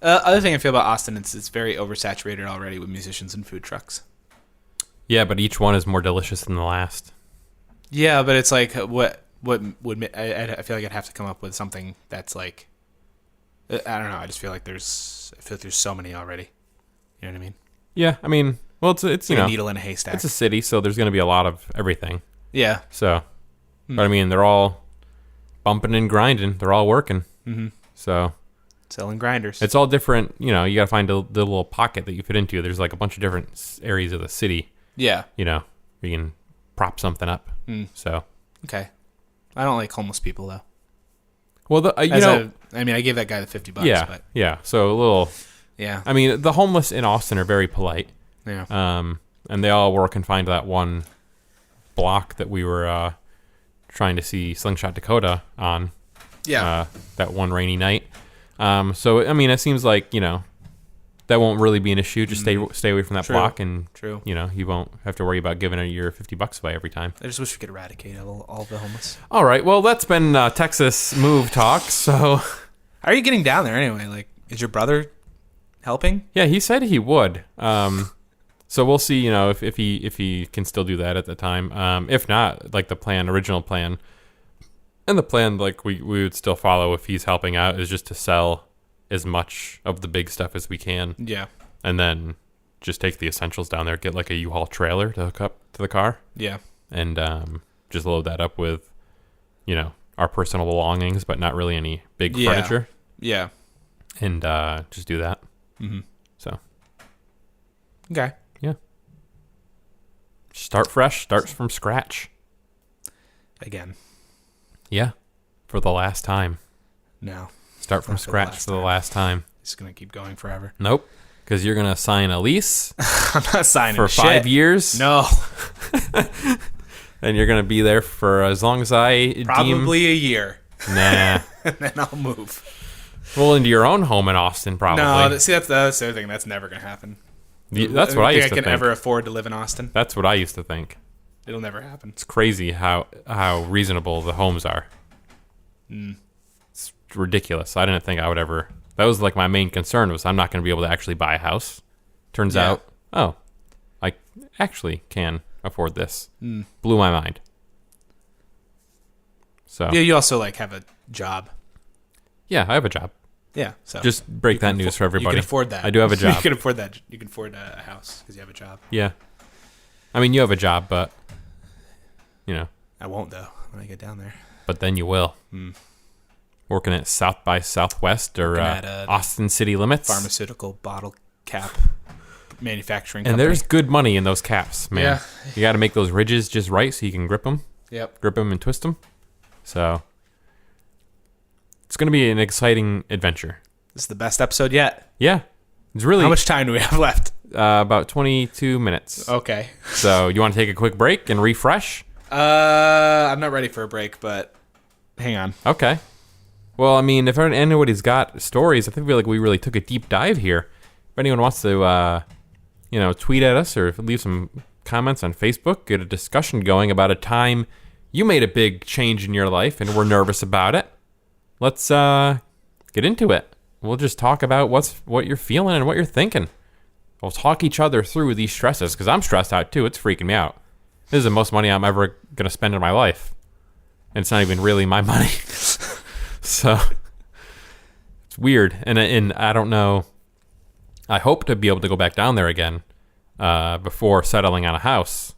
other thing I feel about Austin is it's very oversaturated already with musicians and food trucks. Yeah, but each one is more delicious than the last. Yeah, but it's like, what would... I feel like I'd have to come up with something that's like... I don't know. I just feel like there's so many already. You know what I mean? Yeah, I mean, well, it's you Like know, a needle in a haystack. it's a city, so there's going to be a lot of everything. Yeah. So, but I mean, they're all bumping and grinding. They're all working. Mm-hmm. So Selling grinders. it's all different. You know, you got to find the little pocket that you fit into. There's like a bunch of different areas of the city. Yeah. You know, where you can prop something up. So, Okay. I don't like homeless people, though. well, you know, I gave that guy the $50, yeah, but yeah. So a little. yeah. I mean, the homeless in Austin are very polite. Yeah. And they all were confined to that one block that we were trying to see Slingshot Dakota on. Yeah. That one rainy night. So I mean, it seems like, you know, that won't really be an issue. Just stay away from that True. block, and True. you know, you won't have to worry about giving your $50 away every time. I just wish we could eradicate all the homeless. All right, well, that's been Texas move talk. So How are you getting down there anyway? Like, is your brother helping? yeah, he said he would. So we'll see, you know, if he can still do that at the time. If not, like the original plan, and the plan like we would still follow if he's helping out, is just to sell as much of the big stuff as we can, Yeah. and then just take the essentials down there, get like a U-Haul trailer to hook up to the car, Yeah. and just load that up with, you know, our personal belongings, but not really any big Yeah. furniture, Yeah. and just do that. Mm-hmm. So Okay. yeah, start fresh, start from scratch. Again. Yeah, for the last time. No. Start from Not for the scratch last for the time. last time. It's going to keep going forever. Nope, because you're gonna sign a lease I'm not signing for shit. 5 years. No. And you're gonna be there for as long as I deem. Probably a year. Nah. And then I'll move. Well, into your own home in Austin, probably. No, that's the other thing. That's never going to happen. That's what I used to think I think. can ever afford to live in Austin. That's what I used to think. It'll never happen. It's crazy how reasonable the homes are. It's ridiculous. I didn't think I would ever. That was like my main concern, was I'm not going to be able to actually buy a house. Turns Yeah. out, oh, I actually can afford this. Blew my mind. So Yeah, you also like have a job. yeah, I have a job. Yeah, so Just break that news for everybody. You can afford that. I do have a job. You can afford that. You can afford a house because you have a job. Yeah. I mean, you have a job, but you know, I won't though when I get down there. but then you will. Working at South by Southwest or Working at, Austin City Limits. Pharmaceutical bottle cap manufacturing. And company. there's good money in those caps, man. Yeah. You got to make those ridges just right so you can grip them and twist them. So it's going to be an exciting adventure. This is the best episode yet. Yeah. It's really How much time do we have left? about 22 minutes. Okay. So you want to take a quick break and refresh? I'm not ready for a break, but hang on. Okay. Well, I mean, if anybody's got stories, I think we really took a deep dive here. If anyone wants to, tweet at us or leave some comments on Facebook, get a discussion going about a time you made a big change in your life and were nervous about it, let's get into it. We'll just talk about what you're feeling and what you're thinking. We'll talk each other through these stresses, because I'm stressed out too. It's freaking me out. This is the most money I'm ever going to spend in my life. And it's not even really my money. So it's weird. And I don't know. I hope to be able to go back down there again before settling on a house.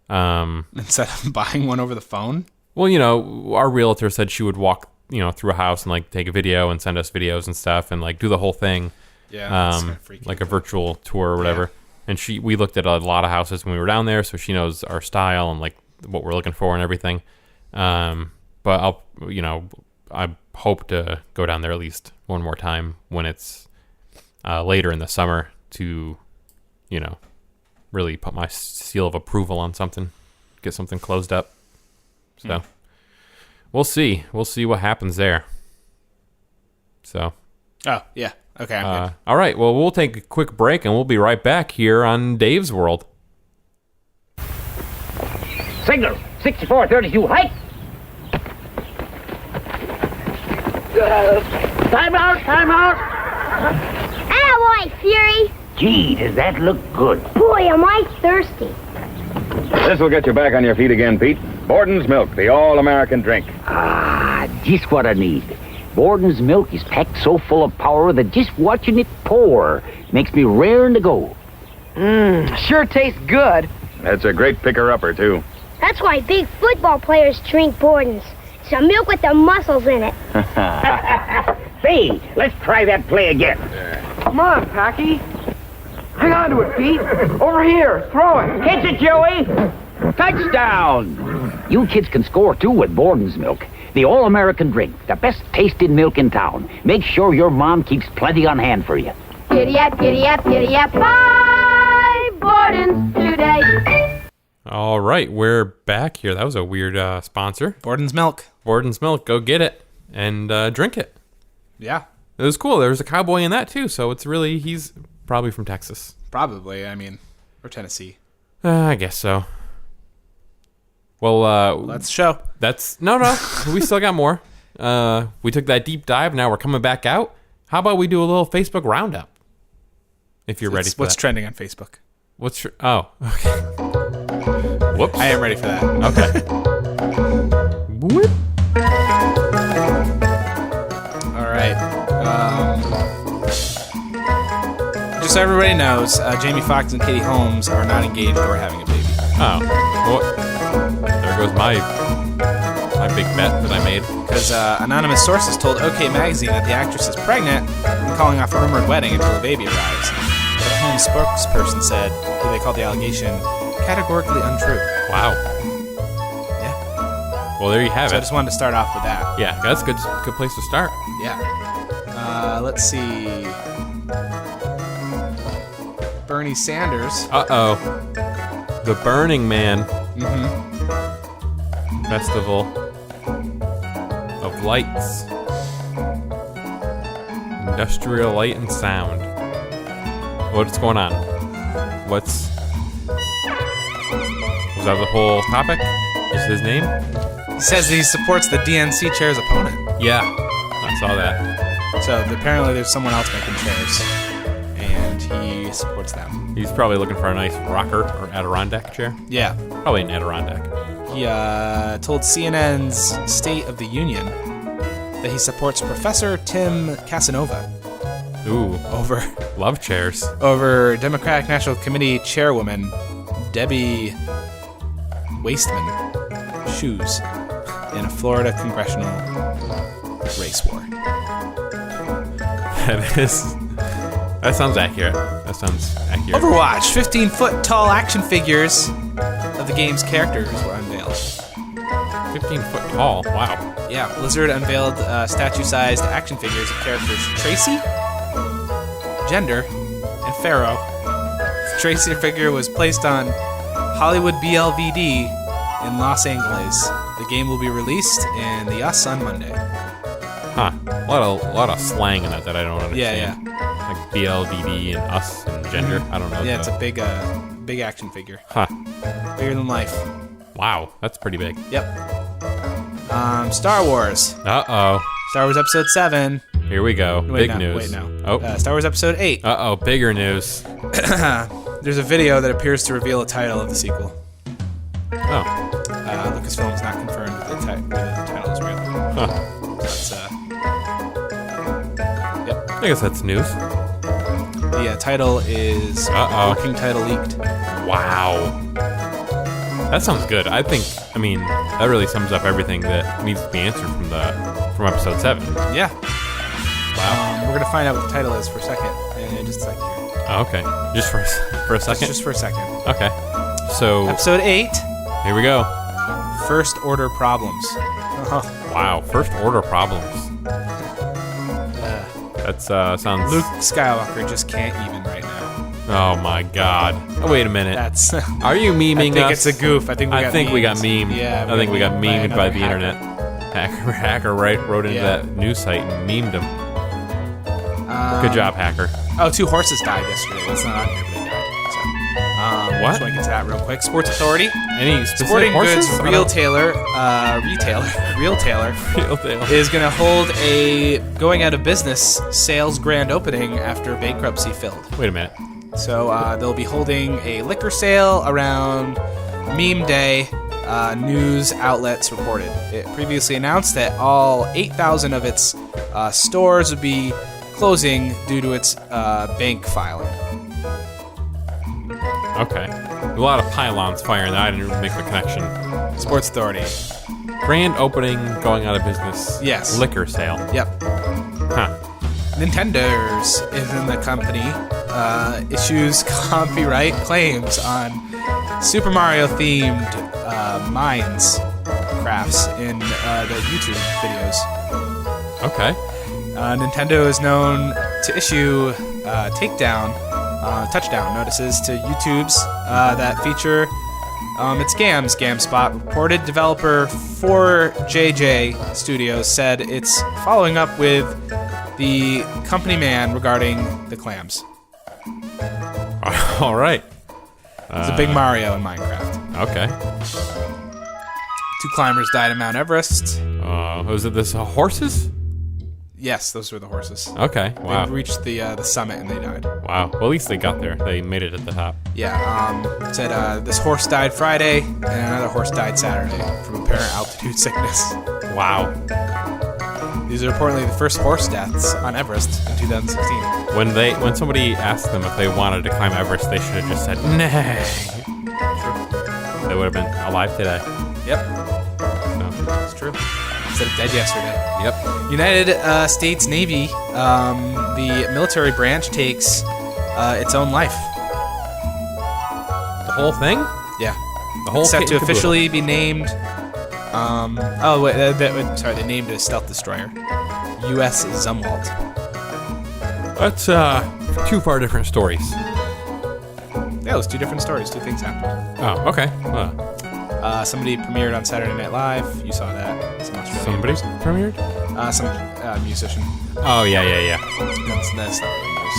Instead of buying one over the phone? Well, you know, our realtor said she would walk, through a house and like take a video and send us videos and stuff and like do the whole thing. Yeah, it's kinda freaky. like a virtual tour or whatever. And we looked at a lot of houses when we were down there, so she knows our style and like what we're looking for and everything. But I hope to go down there at least one more time when it's later in the summer to, really put my seal of approval on something, get something closed up. So we'll see. We'll see what happens there. So. Oh, yeah. Okay, I'm good. All right. Well, we'll take a quick break and we'll be right back here on Dave's World. Signal 6432, hike! Time out! Attaboy, Fury! Gee, does that look good? Boy, am I thirsty. This'll get you back on your feet again, Pete. Borden's Milk, the all-American drink. Ah, just what I need. Borden's milk is packed so full of power that just watching it pour makes me raring to go. Sure tastes good. That's a great picker-upper, too. That's why big football players drink Borden's. It's a milk with the muscles in it. Say, let's try that play again. Come on, Packy. Hang on to it, Pete. Over here. Throw it. Catch it, Joey. Touchdown. You kids can score, too, with Borden's milk. The all-American drink. The best tasting milk in town. Make sure your mom keeps plenty on hand for you. Giddy up, giddy up, giddy up. Buy Borden's today. All right, we're back here. That was a weird sponsor. Borden's Milk. Borden's Milk. Go get it and drink it. Yeah. It was cool. There was a cowboy in that, too. So he's probably from Texas. Probably. Or Tennessee. I guess so. Well, that's the show. No. We still got more. We took that deep dive. Now we're coming back out. How about we do a little Facebook roundup? If you're ready for what's that. trending on Facebook? Oh, okay. Whoops. I am ready for that. Okay. Whoop. All right. Just so everybody knows, Jamie Foxx and Katie Holmes are not engaged or having a baby. Oh. Well, there goes my big bet that I made. Because anonymous sources told OK Magazine that the actress is pregnant and calling off a rumored wedding until the baby arrives. But a Holmes spokesperson said, who they called the allegation, categorically untrue. Wow. Yeah. Well, there you have it. I just wanted to start off with that. Yeah, that's a good place to start. Yeah. Let's see. Bernie Sanders. Uh-oh. The Burning Man Festival of Lights. Industrial Light and Sound. What's going on? Was that the whole topic? Is his name? He says he supports the DNC chair's opponent. Yeah, I saw that. So apparently there's someone else making chairs, and he supports them. He's probably looking for a nice rocker or Adirondack chair. Yeah. Probably an Adirondack. He told CNN's State of the Union that he supports Professor Tim Casanova. Ooh. Love chairs. Over Democratic National Committee Chairwoman Debbie Wasteman shoes in a Florida congressional race war. That sounds accurate. Overwatch, 15-foot tall action figures of the game's characters were unveiled. 15-foot tall, wow. Yeah, Blizzard unveiled statue-sized action figures of characters Tracy, Gender, and Pharaoh. The Tracy figure was placed on Hollywood BLVD in Los Angeles. The game will be released in the US on Monday. Huh. A lot of slang in that I don't understand. Yeah. Like BLVD and us and gender. I don't know. Yeah, it's a big action figure. Huh. Bigger than life. Wow, that's pretty big. Yep. Star Wars. Uh-oh. Star Wars Episode 7. Here we go. Big news. Wait, no. Oh. Star Wars Episode 8. Uh-oh, bigger news. There's a video that appears to reveal the title of the sequel. Oh. Lucasfilm is not confirmed that the title is real. Huh. So that's, yep. I guess that's news. The title is working title leaked. Wow. That sounds good. I mean, that really sums up everything that needs to be answered from Episode 7. Yeah. Wow. We're going to find out what the title is for a second. Just a second here. Oh, okay. Just for a second? Just for a second. Okay. So... Episode 8. Here we go. First order problems. Wow, first order problems. That sounds... Luke Skywalker just can't even right now. Oh my god. Oh, wait a minute. That's... Are you memeing us? I think it's a goof. I think we got memed. Yeah, I think we got memed by the internet. Hacker wrote into that news site and memed him. Good job, hacker. Oh, 2 horses died yesterday. That's not on here, but they died. So, what? Just want to get to that real quick. Sports Authority. Any specific Sporting horses? Goods retailer is going to hold a going out of business sales grand opening after bankruptcy filled. Wait a minute. So they'll be holding a liquor sale around Meme Day. News outlets reported. It previously announced that all 8,000 of its stores would be closing due to its bank filing. Okay. A lot of pylons firing that. I didn't even make the connection. Sports Authority. Grand opening, going out of business. Yes. Liquor sale. Yep. Huh. Nintendo's is in the company. Issues copyright claims on Super Mario themed mines crafts in the YouTube videos. Okay. Nintendo is known to issue touchdown notices to YouTubes that feature its games. GameSpot reported developer 4JJ Studios said it's following up with the company man regarding the clams. All right. It's a big Mario in Minecraft. Okay. 2 climbers died in Mount Everest. Was it this horses? Yes, those were the horses. Okay, wow. They reached the summit and they died. Wow. Well, at least they got there. They made it at the top. Yeah. It said this horse died Friday and another horse died Saturday from apparent altitude sickness. Wow. These are reportedly the first horse deaths on Everest in 2016. When somebody asked them if they wanted to climb Everest, they should have just said, "Nay." They would have been alive today. Yep. So. It's true. Instead of dead yesterday. Yep. United States Navy, the military branch takes its own life. The whole thing? Yeah. The whole set kit to and caboodle. officially be named. They named a stealth destroyer, U.S. Zumwalt. That's 2 far different stories. Yeah, it was 2 different stories. 2 things happened. Oh, okay. Somebody premiered on Saturday Night Live. You saw that. Some Australian Somebody person. premiered? Some musician. Oh, yeah. That's not really news.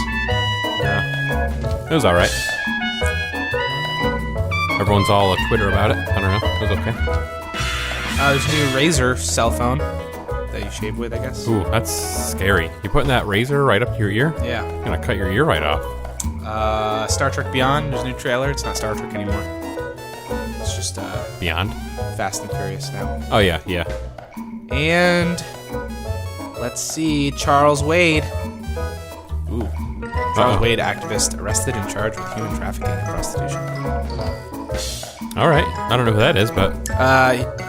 Yeah. It was alright. Everyone's all on Twitter about it. I don't know. It was okay. There's a new Razer cell phone that you shave with, I guess. Ooh, that's scary. You putting that razor right up to your ear? Yeah. You're gonna cut your ear right off. Star Trek Beyond. There's a new trailer. It's not Star Trek anymore. It's just Beyond? Fast and Furious now. Oh, yeah. And let's see, Charles Wade. Ooh. Charles Wade activist arrested and charged with human trafficking and prostitution. All right. I don't know who that is, but...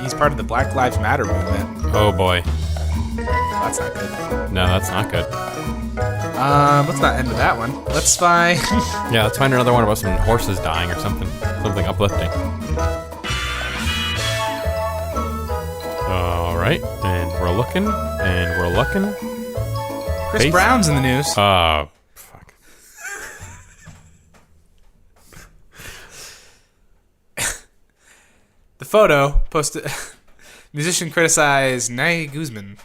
he's part of the Black Lives Matter movement. Oh, boy. That's not good. No, that's not good. Let's not end with that one. Let's find... Yeah, let's find another one about some horses dying or something. Something uplifting. All right. And we're looking. Chris Brown's in the news. Fuck. The photo posted... Musician criticized Nye Guzman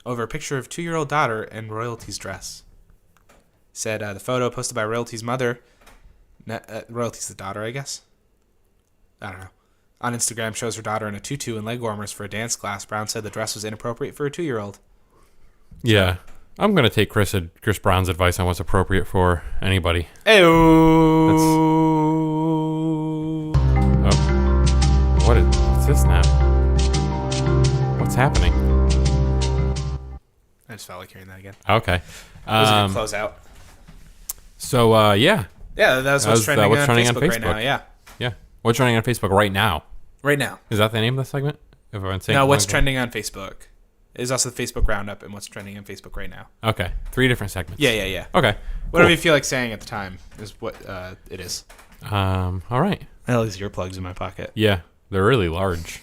over a picture of 2-year-old daughter in Royalty's dress. Said the photo posted by Royalty's mother... Royalty's the daughter, I guess? I don't know. On Instagram shows her daughter in a tutu and leg warmers for a dance class. Brown said the dress was inappropriate for a 2-year-old. Yeah. I'm going to take Chris Brown's advice on what's appropriate for anybody. What's this now? What's happening? I just felt like hearing that again. Okay. It was a good close out. So, yeah. Yeah, that's what's trending on Facebook right now, yeah. Yeah. What's trending on Facebook right now? Right now. Is that the name of the segment? No, what's trending on Facebook? There's also the Facebook Roundup and what's trending on Facebook right now. Okay. 3 different segments. Yeah. Okay. Whatever Cool. you feel like saying at the time is what it is. All right. I have these earplugs in my pocket. Yeah, they're really large.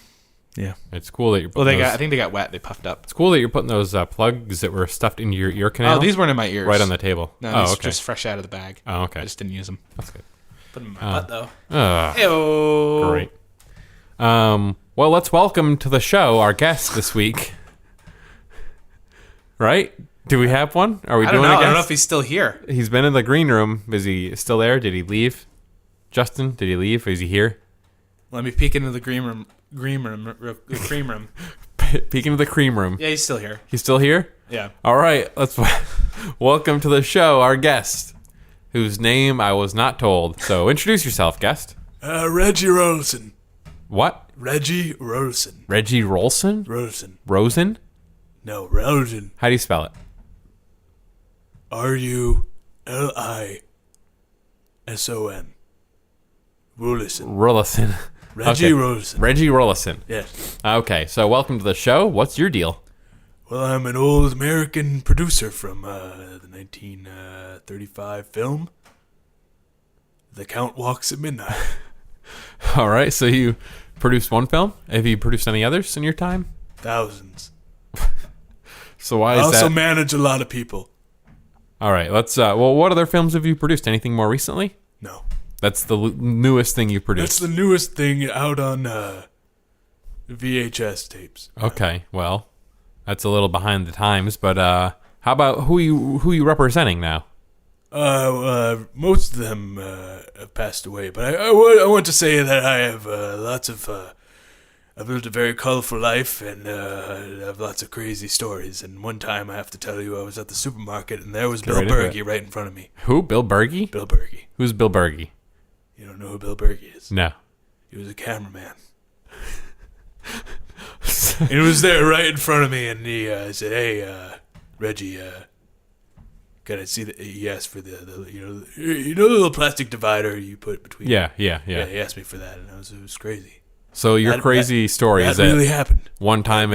Yeah. It's cool that you're Well, putting I think they got wet. They puffed up. It's cool that you're putting those plugs that were stuffed into your ear canal. Oh, these weren't in my ears. Right on the table. No, oh, these okay. just fresh out of the bag. Oh, okay. I just didn't use them. That's good. Put them in my butt, though. Ew. Great. Well, let's welcome to the show our guest this week. Right? Do we have one? Are we doing a guest? I don't know if he's still here. He's been in the green room. Is he still there? Did he leave? Justin, did he leave? Is he here? Let me peek into the cream room. The cream room. Peek into the cream room. Yeah, he's still here. He's still here? Yeah. All right. Let's welcome to the show our guest, whose name I was not told. So introduce yourself, guest. Reggie Rolson. What? Reggie Rolson. Reggie Rolson? Rolson. Rosen? No, Rolson. How do you spell it? Rulison. Rollison. Reggie Rolson. Reggie Rollison. Yes. Okay, so welcome to the show. What's your deal? Well, I'm an old American producer from the 1935 film, The Count Walks at Midnight. All right, so you produced one film. Have you produced any others in your time? Thousands. So why I is also that? manage a lot of people. All right, let's. Well, what other films have you produced? Anything more recently? No. That's the newest thing you produced. That's the newest thing out on VHS tapes. Okay, well, that's a little behind the times, but how about who you representing now? Most of them have passed away, but I want to say that I have lots of. I've lived a very colorful life, and I have lots of crazy stories. And one time, I have to tell you, I was at the supermarket, and there was Bill Berge right in front of me. Who? Bill Berge? Bill Berge. Who's Bill Berge? You don't know who Bill Berge is? No. He was a cameraman. And he was there right in front of me, and he said, "Hey, Reggie, can I see the?" He asked for the the little plastic divider you put between. Yeah. He asked me for that, and it was crazy. So your crazy story is that really happened. One time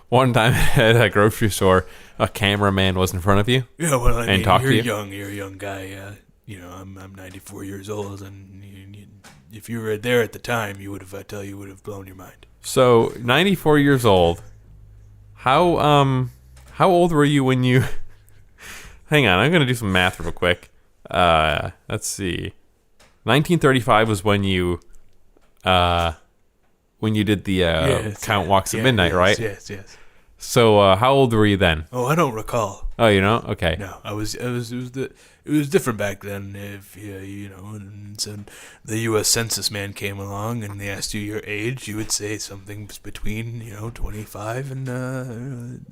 one time at a grocery store, a cameraman was in front of you. Yeah, well, I mean, talked to you. You're a young guy. I'm 94 years old, and if you were there at the time, you would have blown your mind. So 94 years old. How old were you when you? Hang on, I'm gonna do some math real quick. Let's see. 1935 was when you did the Count Walks at Midnight, right? Yes. So how old were you then? Oh, I don't recall. Oh, you know? Okay. No, it was different back then. If and so the U.S. Census man came along and they asked you your age, you would say something between 25 and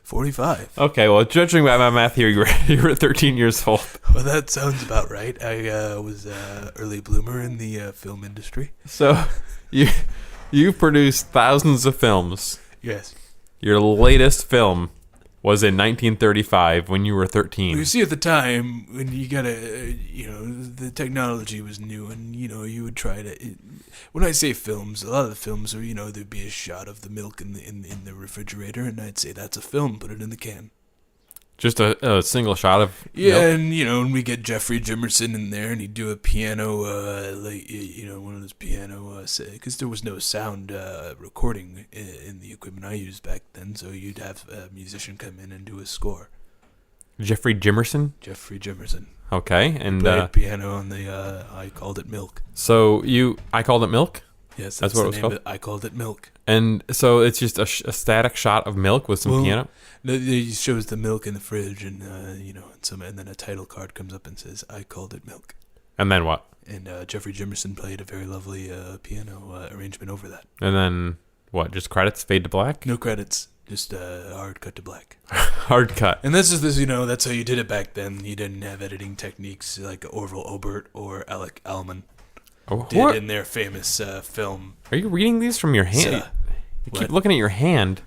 45. Okay, well, judging by my math here, you were 13 years old. Well, that sounds about right. I was an early bloomer in the film industry. So you produced thousands of films. Yes. Your latest film was in 1935 when you were 13. Well, you see, at the time when you the technology was new, and you would try to. When I say films, a lot of the films are there'd be a shot of the milk in the refrigerator, and I'd say that's a film. Put it in the can. Just a single shot of milk? And and we get Jeffrey Jimerson in there, and he'd do a piano, one of those piano, because there was no sound recording in the equipment I used back then, so you'd have a musician come in and do a score. Jeffrey Jimerson? Jeffrey Jimerson. Okay, and played piano on the I Called It Milk. So I Called It Milk? Yes, that's what it was called. I Called It Milk. And so it's just a static shot of milk with some piano. No, it shows the milk in the fridge, and and then a title card comes up and says "I Called It Milk." And then what? And Jeffrey Jimerson played a very lovely piano arrangement over that. And then what? Just credits fade to black? No credits, just hard cut to black. Hard cut. And this that's how you did it back then. You didn't have editing techniques like Orville Obert or Alec Allman. Did in their famous film. Are you reading these from your hand? You keep looking at your hand.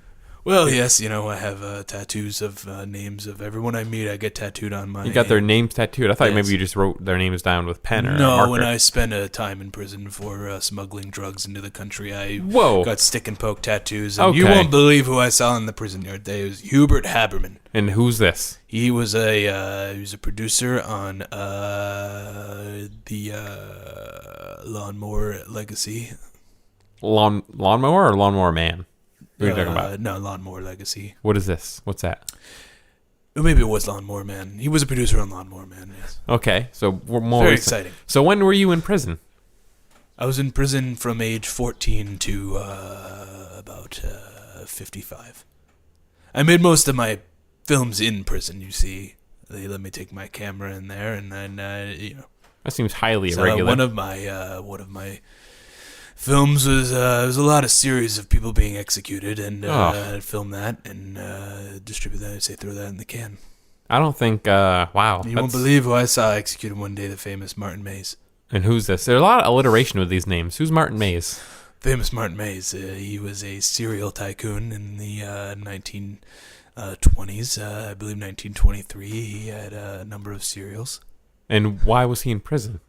Well, yes, I have tattoos of names of everyone I meet. I get tattooed on my... You got their names tattooed? I thought Yes. maybe you just wrote their names down with pen or a No, marker. when I spent a time in prison for smuggling drugs into the country, I Whoa. got stick and poke tattoos. And you Okay. won't believe who I saw in the prison yard. It was Hubert Haberman. And who's this? He was a producer on the Lawnmower Legacy. Lawnmower or Lawnmower Man? What are you talking about? No, Lawnmower Legacy. What is this? What's that? Or maybe it was Lawnmower Man. He was a producer on Lawnmower Man, yes. Okay, so we're more Very recent. exciting. So when were you in prison? I was in prison from age 14 to about 55. I made most of my films in prison, you see. They let me take my camera in there, and then, That seems highly so irregular. one of my films was a lot of series of people being executed, and I'd film that and distribute that. I'd say throw that in the can. I don't think. Wow. You won't believe who I saw executed one day. The famous Martin Mays. And who's this? There's a lot of alliteration with these names. Who's Martin Mays? Famous Martin Mays. He was a serial tycoon in the 1920s. I believe 1923. He had a number of serials. And why was he in prison?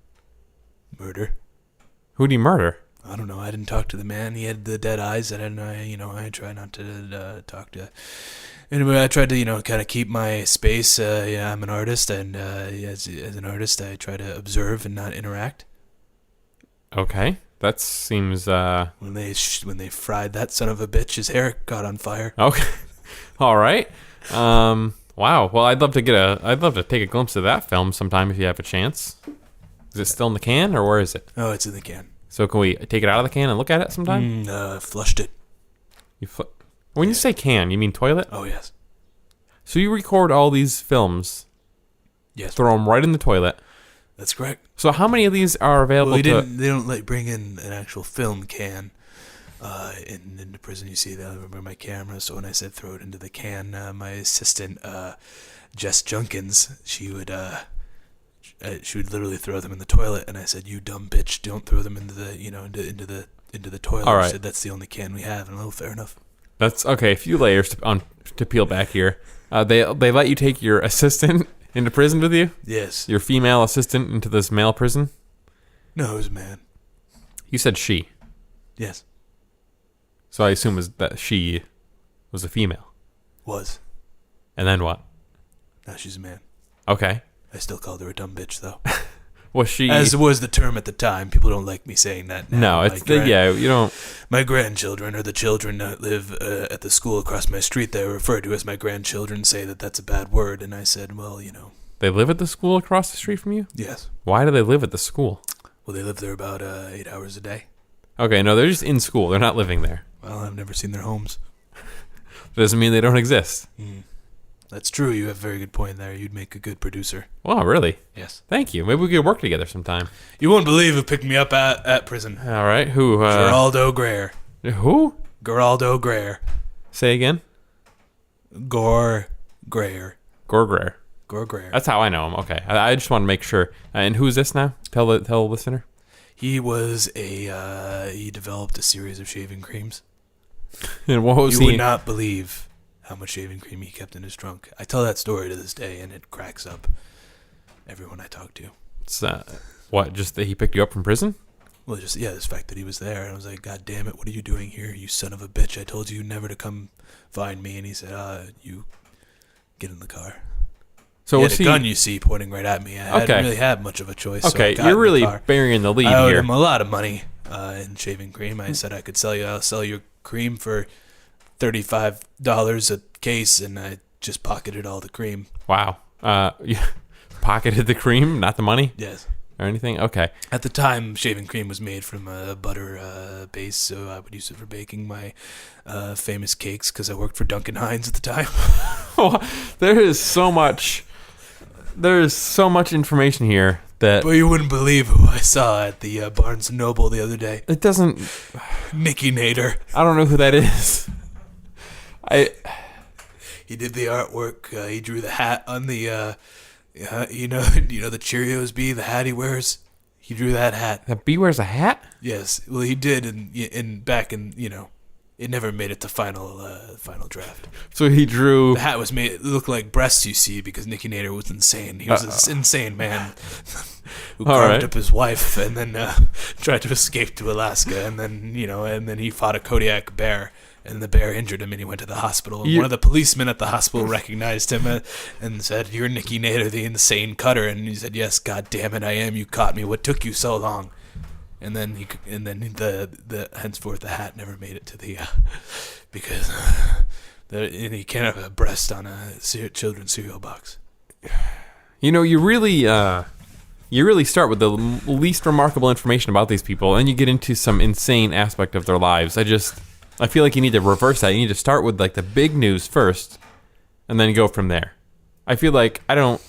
Murder. Who'd he murder? I don't know. I didn't talk to the man. He had the dead eyes, and I try not to talk to. Anyway, I tried to kind of keep my space. I'm an artist, and as an artist, I try to observe and not interact. Okay, that seems. When they fried that son of a bitch, his hair caught on fire. Okay, all right. Wow. Well, I'd love to take a glimpse of that film sometime if you have a chance. Is it still in the can, or where is it? Oh, it's in the can. So can we take it out of the can and look at it sometime? Flushed it. When you say can, you mean toilet? Oh, yes. So you record all these films. Yes. Throw them right in the toilet. That's correct. So how many of these are available They don't bring in an actual film can into prison. You see, they'll remember my camera. So when I said throw it into the can, my assistant, Jess Junkins, she would literally throw them in the toilet, and I said, "You dumb bitch, don't throw them into the into the toilet." All right. She said, "That's the only can we have," and well, fair enough. That's okay. A few layers to peel back here. They let you take your assistant into prison with you? Yes. Your female assistant into this male prison? No, it was a man. You said she. Yes. So I assume that she was a female. Was. And then what? Now she's a man. Okay. I still called her a dumb bitch, though. Was she? As was the term at the time. People don't like me saying that now. No, it's you don't. My grandchildren, or the children that live at the school across my street that I refer to as my grandchildren, say that that's a bad word. And I said, well, They live at the school across the street from you? Yes. Why do they live at the school? Well, they live there about 8 hours a day. Okay, no, they're just in school. They're not living there. Well, I've never seen their homes. Doesn't mean they don't exist. That's true. You have a very good point there. You'd make a good producer. Wow, really? Yes. Thank you. Maybe we could work together sometime. You won't believe who picked me up at prison. All right. Who? Geraldo Greer. Who? Geraldo Greer. Say again? Gore Greer. Gore Greer. Gore Greer. That's how I know him. Okay. I just want to make sure. And who's this now? Tell the listener. He was he developed a series of shaving creams. And what was You would not believe how much shaving cream he kept in his trunk. I tell that story to this day, and it cracks up everyone I talk to. It's, what, just that he picked you up from prison? Well, this fact that he was there. And I was like, God damn it, what are you doing here, you son of a bitch? I told you never to come find me. And he said, you get in the car. So he was had a gun, you see, pointing right at me. I didn't really have much of a choice. Okay, so I got you're in the really car. burying the lead I owed here. him a lot of money in shaving cream. I said I'll sell your cream for $35 a case, and I just pocketed all the cream. Wow. You pocketed the cream, not the money? Yes. Or anything? Okay. At the time, shaving cream was made from a butter base, so I would use it for baking my famous cakes because I worked for Duncan Hines at the time. There is so much information here that... But you wouldn't believe who I saw at the Barnes & Noble the other day. It doesn't... Nicky Nader. I don't know who that is. He did the artwork. He drew the hat on the... you know the Cheerios bee, the hat he wears. He drew that hat. The bee wears a hat? Yes, well he did, in back in it never made it to final draft. So he drew... The hat was made, it looked like breasts, you see, because Nicky Nader was insane. He was an insane man who carved up his wife and then tried to escape to Alaska, and then, and then he fought a Kodiak bear, and the bear injured him, and he went to the hospital. And one of the policemen at the hospital recognized him and said, "You're Nicky Nader, the insane cutter." And he said, "Yes, God damn it, I am. You caught me. What took you so long?" And then the henceforth the hat never made it to the because you can't have a breast on a children's cereal box. You really start with the least remarkable information about these people, and you get into some insane aspect of their lives. I feel like you need to reverse that. You need to start with like the big news first, and then go from there. I feel like I don't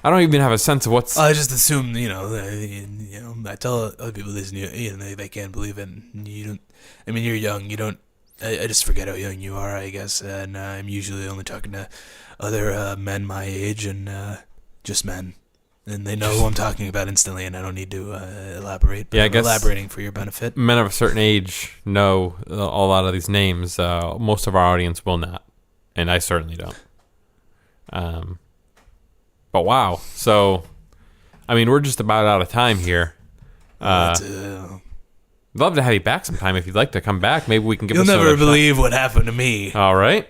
even have a sense of what's... I just assume, I tell other people this, and they can't believe it. And you don't... I mean, you're young. You don't... I just forget how young you are, I guess. And I'm usually only talking to other men my age and just men. And they know who I'm talking about instantly, and I don't need to elaborate. But yeah, I guess elaborating for your benefit. Men of a certain age know a lot of these names. Most of our audience will not, and I certainly don't. But wow, so I mean, we're just about out of time here. Love to have you back sometime if you'd like to come back. Maybe we can give. You'll never believe what happened to me. All right.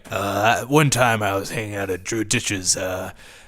One time I was hanging out at Drew Ditch's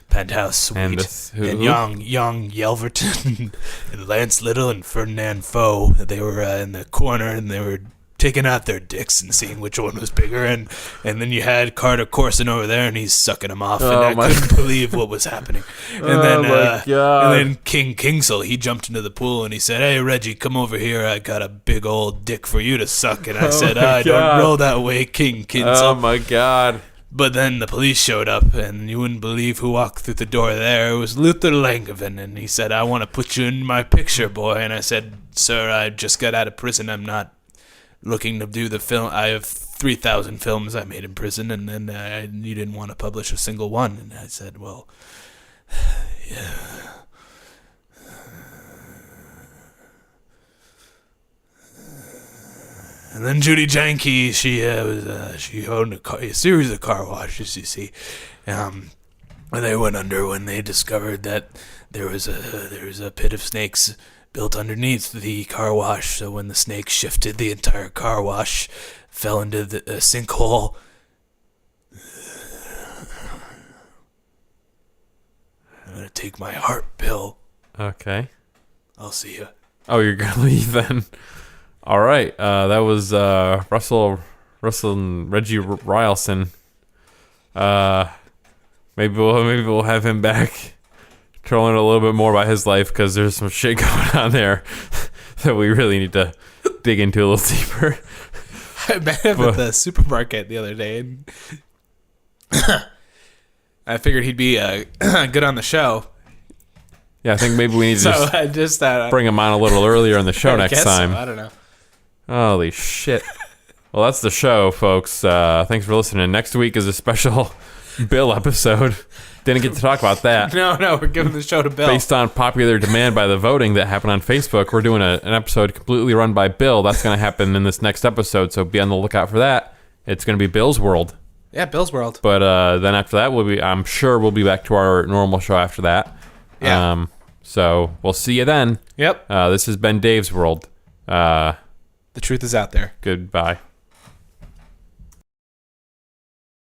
penthouse suite, and young Yelverton and Lance Little and Ferdinand Foe, they were in the corner, and they were taking out their dicks and seeing which one was bigger, and then you had Carter Corson over there, and he's sucking them off, and I couldn't believe what was happening. And then King Kingsell, he jumped into the pool, and he said, "Hey Reggie, come over here, I got a big old dick for you to suck." And I said, "Don't roll that way, King Kingsell." Oh my God. But then the police showed up, and you wouldn't believe who walked through the door there. It was Luther Langevin, and he said, "I want to put you in my picture, boy." And I said, "Sir, I just got out of prison. I'm not looking to do the film. I have 3,000 films I made in prison, and then you didn't want to publish a single one." And I said, "Well, yeah." And then Judy Janke, she owned a series of car washes, you see, and they went under when they discovered that there was a pit of snakes built underneath the car wash. So when the snake shifted, the entire car wash fell into a sinkhole. I'm gonna take my heart pill. Okay. I'll see you. Oh, you're gonna leave then? All right, that was Russell and Reggie Rylson. Maybe we'll have him back to learn a little bit more about his life, because there's some shit going on there that we really need to dig into a little deeper. I met him at the supermarket the other day, and I figured he'd be good on the show. Yeah, I think maybe we need to just bring him on a little earlier in the show next time. So. I don't know. Holy shit. Well, that's the show, folks. Thanks for listening. Next week is a special Bill episode. Didn't get to talk about that. No, we're giving the show to Bill. Based on popular demand by the voting that happened on Facebook, we're doing an episode completely run by Bill. That's going to happen in this next episode, so be on the lookout for that. It's going to be Bill's World. Yeah, Bill's World. But then after that, I'm sure we'll be back to our normal show after that. Yeah. So we'll see you then. Yep. This has been Dave's World. The truth is out there. Goodbye.